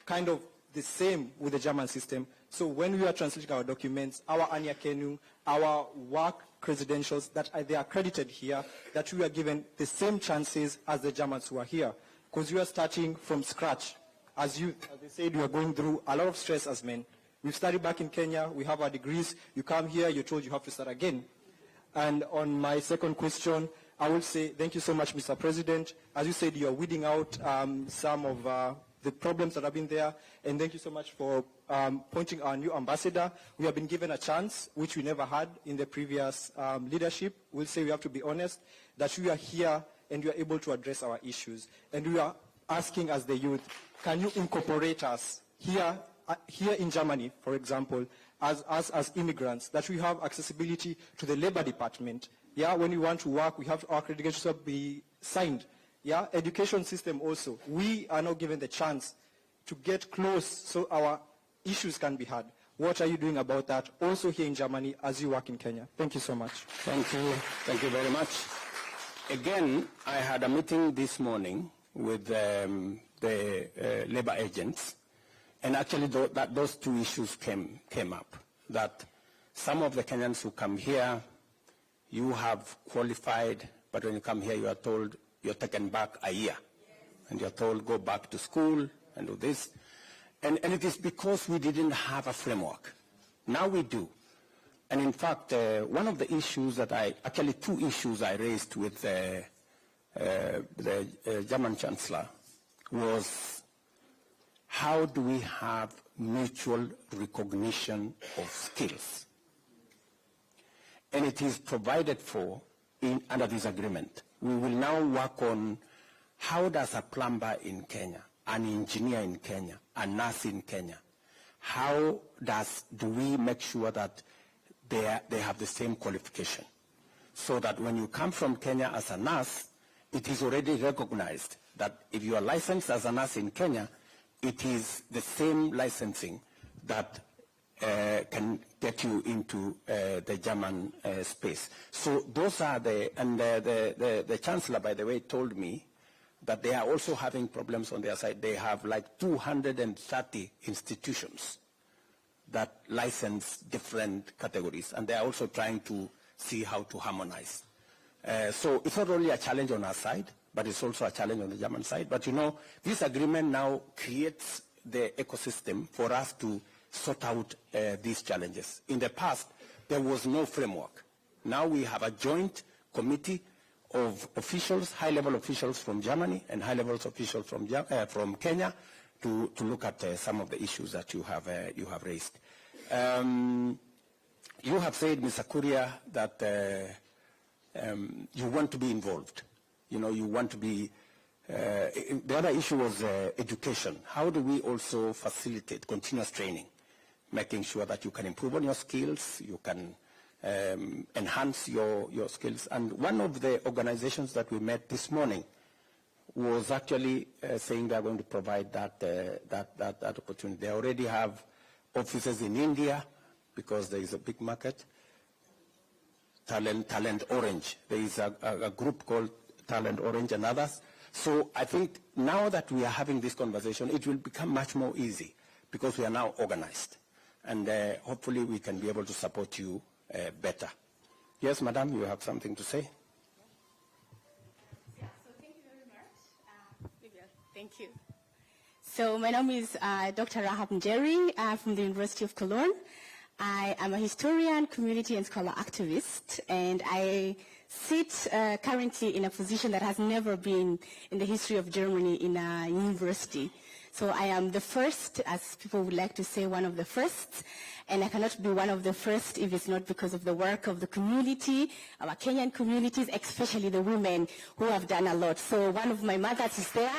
kind of the same with the German system? So when we are translating our documents, our Anerkennung, our work credentials that they are accredited here, that we are given the same chances as the Germans who are here. Because you are starting from scratch. As they said, you are going through a lot of stress as men. We've studied back in Kenya, we have our degrees, you come here, you're told you have to start again. And on my second question, I will say thank you so much, Mr. President. As you said, you're weeding out some of the problems that have been there, and thank you so much for appointing our new ambassador. We have been given a chance, which we never had in the previous leadership. We'll say we have to be honest, that we are here and we are able to address our issues. And we are asking as the youth, can you incorporate us here in Germany, for example, as immigrants, that we have accessibility to the labor department. Yeah, when we want to work, we have our credentials to be signed. Yeah, education system also. We are not given the chance to get close so our issues can be heard. What are you doing about that also here in Germany as you work in Kenya? Thank you so much. Thank you. Thank you very much. Again, I had a meeting this morning with the labor agents, and actually those two issues came up, that some of the Kenyans who come here, you have qualified, but when you come here, you are told you're taken back a year. And you're told, go back to school and do this. And it is because we didn't have a framework. Now we do. And in fact, one of the issues actually two issues I raised with the German Chancellor was, how do we have mutual recognition of skills? And it is provided for under this agreement. We will now work on how does a plumber in Kenya, an engineer in Kenya, a nurse in Kenya, how do we make sure that they have the same qualification? So that when you come from Kenya as a nurse, it is already recognized that if you are licensed as a nurse in Kenya, it is the same licensing that can get you into the German space. So those are the Chancellor, by the way, told me that they are also having problems on their side. They have like 230 institutions that license different categories, and they are also trying to see how to harmonize. So it's not only a challenge on our side, but it's also a challenge on the German side. But you know, this agreement now creates the ecosystem for us to sort out these challenges. In the past, there was no framework. Now we have a joint committee of officials, high-level officials from Germany and high-level officials from Kenya to look at some of the issues that you have raised. You have said, Mr. Kuria, that you want to be involved. You know, you want to be. The other issue was education. How do we also facilitate continuous training, making sure that you can improve on your skills, you can enhance your skills? And one of the organizations that we met this morning was actually saying they are going to provide that opportunity. They already have offices in India because there is a big market. Talent Orange. There is a group called Talent Orange and others. So I think now that we are having this conversation, it will become much more easy because we are now organized. And hopefully we can be able to support you better. Yes, Madam, you have something to say? Yeah, so thank you very much. Thank you. So my name is Dr. Rahab Njeri from the University of Cologne. I am a historian, community and scholar activist, and I sit currently in a position that has never been in the history of Germany in a university. So I am the first, as people would like to say, one of the first. And I cannot be one of the first if it's not because of the work of the community, our Kenyan communities, especially the women who have done a lot. So one of my mothers is there.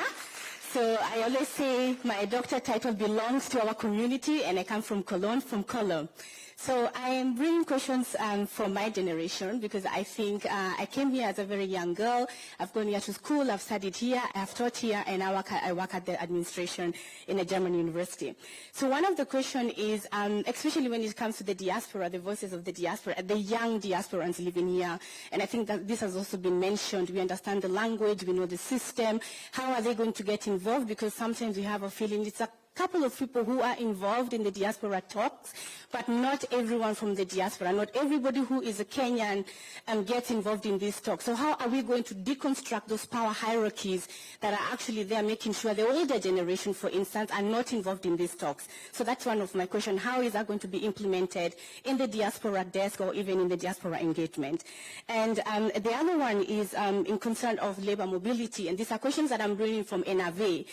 So I always say my doctor title belongs to our community, and I come from Cologne, from Cologne. So I am bringing questions from my generation, because I think I came here as a very young girl. I've gone here to school, I've studied here, I've taught here, and I work at the administration in a German university. So one of the questions is, especially when it comes to the diaspora, the voices of the diaspora, the young diasporans living here, and I think that this has also been mentioned. We understand the language, we know the system. How are they going to get involved? Because sometimes we have a feeling it's a couple of people who are involved in the diaspora talks, but not everyone from the diaspora, not everybody who is a Kenyan gets involved in these talks. So how are we going to deconstruct those power hierarchies that are actually there, making sure the older generation, for instance, are not involved in these talks? So that's one of my questions. How is that going to be implemented in the diaspora desk or even in the diaspora engagement? And the other one is in concern of labor mobility, and these are questions that I'm bringing from NRV.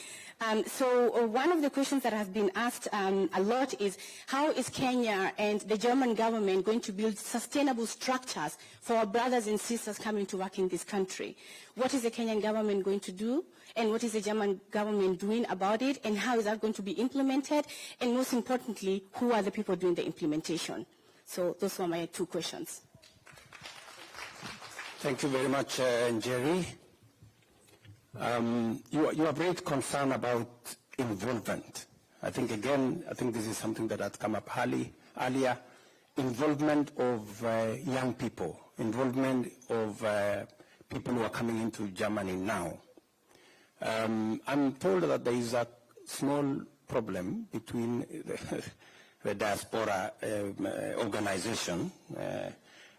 So one of the questions that has been asked a lot is, how is Kenya and the German government going to build sustainable structures for our brothers and sisters coming to work in this country? What is the Kenyan government going to do? And what is the German government doing about it? And how is that going to be implemented? And most importantly, who are the people doing the implementation? So those were my two questions. Thank you very much, Jerry. You have raised concern about involvement. I think this is something that had come up earlier. Involvement of young people, involvement of people who are coming into Germany now. I'm told that there is a small problem between the diaspora organization,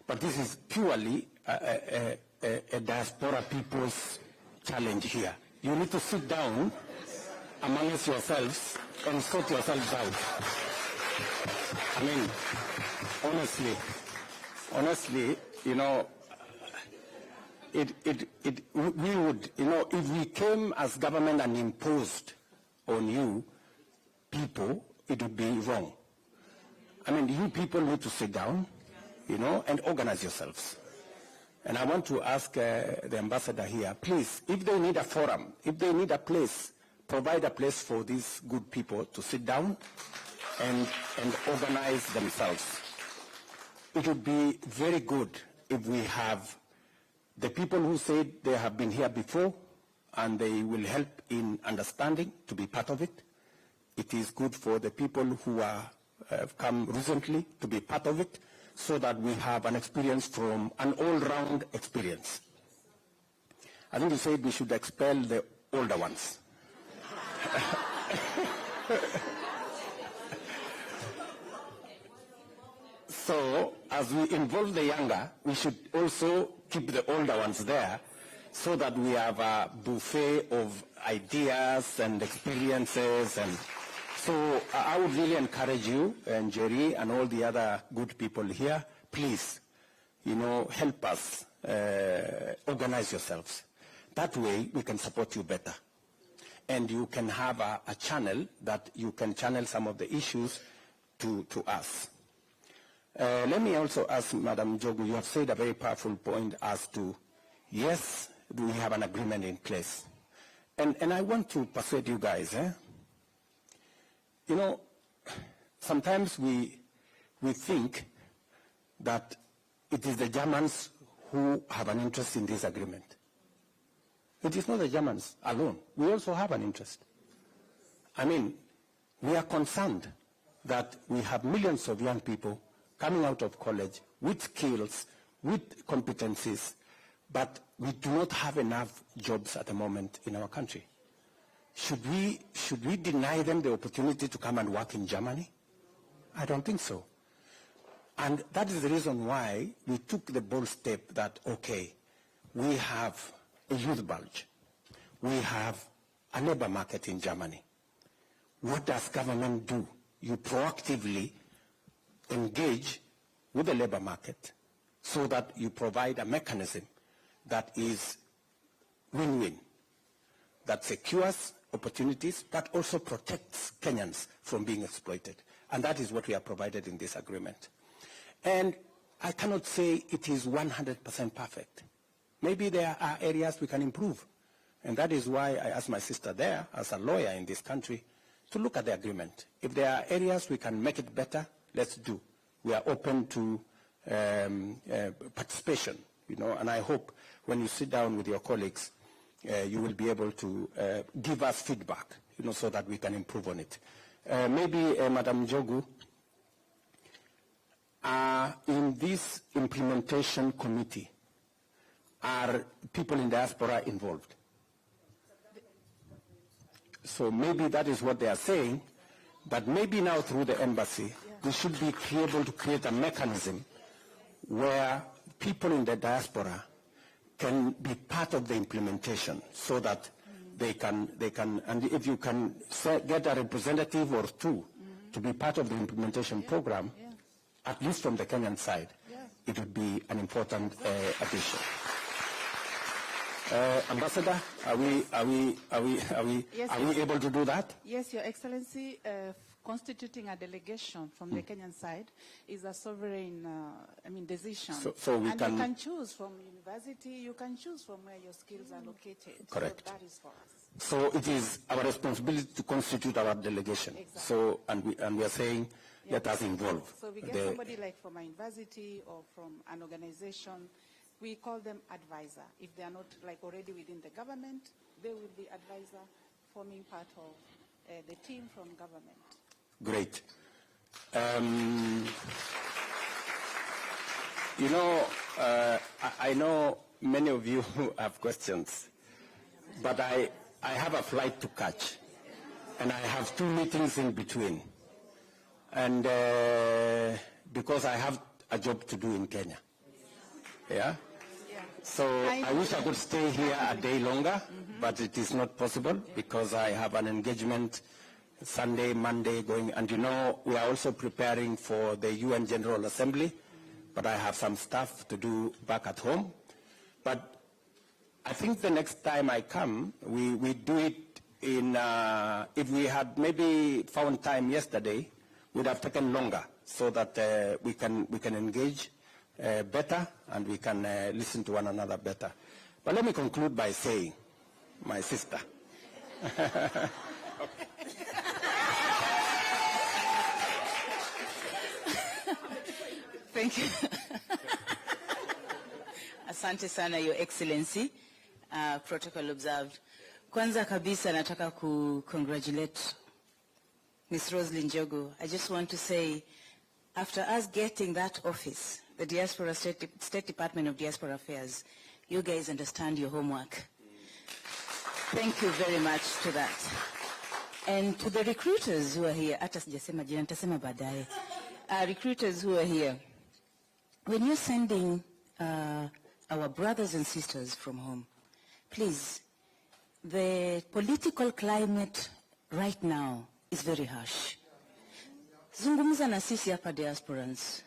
but this is purely a diaspora people's challenge here. You need to sit down amongst yourselves and sort yourselves out. I mean, honestly, you know, we would, you know, if we came as government and imposed on you people, it would be wrong. I mean, you people need to sit down, you know, and organize yourselves. And I want to ask the ambassador here, please, if they need a forum, if they need a place, provide a place for these good people to sit down and organize themselves. It would be very good if we have the people who said they have been here before and they will help in understanding to be part of it. It is good for the people who have come recently to be part of it, so that we have an experience from an all-round experience. I think you said we should expel the older ones. So, as we involve the younger, we should also keep the older ones there, so that we have a buffet of ideas and experiences. And so I would really encourage you, and Jerry, and all the other good people here, please, you know, help us organize yourselves. That way we can support you better. And you can have a channel that you can channel some of the issues to us. Let me also ask Madam Jogu, you have said a very powerful point as to, yes, we have an agreement in place. And I want to persuade you guys, you know, sometimes we think that it is the Germans who have an interest in this agreement. It is not the Germans alone. We also have an interest. I mean, we are concerned that we have millions of young people coming out of college with skills, with competencies, but we do not have enough jobs at the moment in our country. Should we deny them the opportunity to come and work in Germany? I don't think so. And that is the reason why we took the bold step that, okay, we have a youth bulge. We have a labor market in Germany. What does government do? You proactively engage with the labor market so that you provide a mechanism that is win-win, that secures opportunities, but also protects Kenyans from being exploited. And that is what we have provided in this agreement. And I cannot say it is 100% perfect. Maybe there are areas we can improve. And that is why I asked my sister there, as a lawyer in this country, to look at the agreement. If there are areas we can make it better, let's do. We are open to participation, and I hope when you sit down with your colleagues, you will be able to give us feedback, so that we can improve on it. Maybe, Madam Njogu, in this implementation committee, are people in diaspora involved? So maybe that is what they are saying, but maybe now through the embassy, we should be able to create a mechanism where people in the diaspora can be part of the implementation, so that they can, and if you can get a representative or two to be part of the implementation program, at least from the Kenyan side, it would be an important addition. Ambassador, are we able to do that? Yes, Your Excellency. Constituting a delegation from the Kenyan side is a sovereign, decision. So we and can, you can choose from university. You can choose from where your skills are located. Correct. So that is for us. So it is our responsibility to constitute our delegation. Exactly. So and we are saying, let us involve. So we get somebody like from a university or from an organization. We call them advisor. If they are not already within the government, they will be advisor, forming part of the team from government. Great. I know many of you have questions, but I have a flight to catch, and I have 2 meetings in between, and because I have a job to do in Kenya. Yeah? So I wish I could stay here a day longer, but it is not possible because I have an engagement Sunday, Monday going, and we are also preparing for the UN General Assembly, but I have some stuff to do back at home. But I think the next time I come, we do it in, if we had maybe found time yesterday, we'd have taken longer so that we can engage better and we can listen to one another better. But let me conclude by saying, my sister, Thank you. Asante sana, Your Excellency. Protocol observed. Kwanza kabisa nataka congratulate Ms. Rosalyn Njogu. I just want to say, after us getting that office, the Diaspora State Department of Diaspora Affairs, you guys understand your homework. Thank you very much to that. And to the recruiters who are here, hata sijasema jina, nitasema baadaye. Recruiters who are here, when you're sending our brothers and sisters from home, please, the political climate right now is very harsh. Zungumza na sisi hapa diasporans.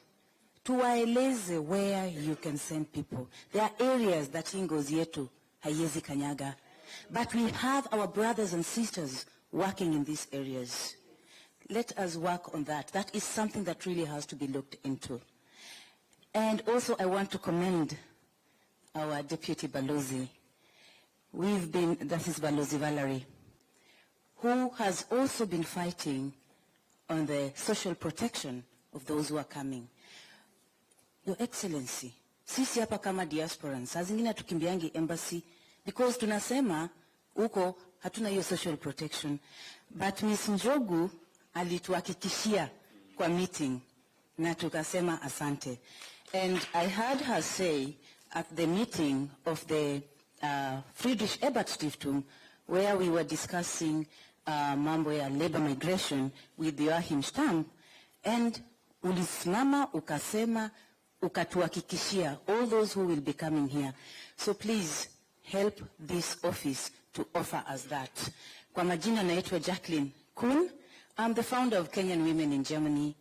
Tuwaeleze where you can send people. There are areas that ingozi yetu haiwezi kanyaga. But we have our brothers and sisters working in these areas. Let us work on that. That is something that really has to be looked into. And also I want to commend our Deputy Balozi. That is Balozi Valerie, who has also been fighting on the social protection of those who are coming. Your Excellency, sisi hapa kama diasporans, saa zingine tukimbiangi embassy because tunasema uko hatuna hiyo social protection. But Ms. Njogu alituhakikishia kwa meeting na tukasema asante. And I heard her say at the meeting of the Friedrich Ebert Stiftung, where we were discussing mambo ya labor migration with the Joachim Stamm, and ulisimama ukasema ukatuhakikishia all those who will be coming here. So please help this office to offer us that. Kwa majina naitwa Jacqueline Kuhn. I'm the founder of Kenyan Women in Germany.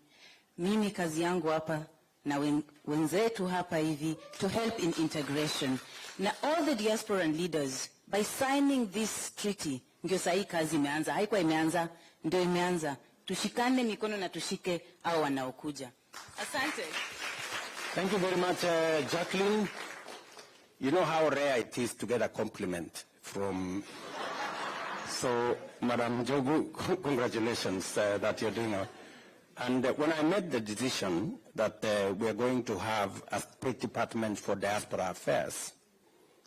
Mimi kazi yangu hapa na wenzetu hapa hivi to help in integration. Now all the diasporan leaders, by signing this treaty, ndio saa hii kazi imeanza. Haikuwa imeanza, ndio imeanza. Tushikane mikono na tushike hao wanaokuja. Asante. Thank you very much, Jacqueline. You know how rare it is to get a compliment from... So, Madam Jogu, congratulations that you're doing it. And when I made the decision that we are going to have a State Department for Diaspora Affairs,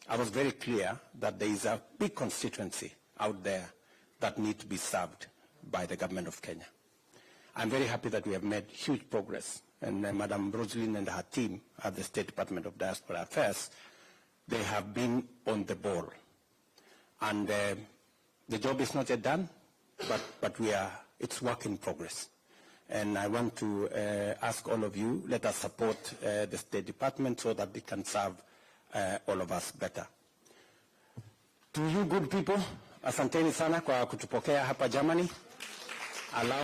I was very clear that there is a big constituency out there that need to be served by the government of Kenya. I'm very happy that we have made huge progress. And Madam Rosalyn and her team at the State Department of Diaspora Affairs, they have been on the ball. And the job is not yet done, but it's work in progress. And I want to ask all of you, let us support the State Department so that they can serve all of us better. To you good people, asanteni sana kwa kutupokea hapa Germany.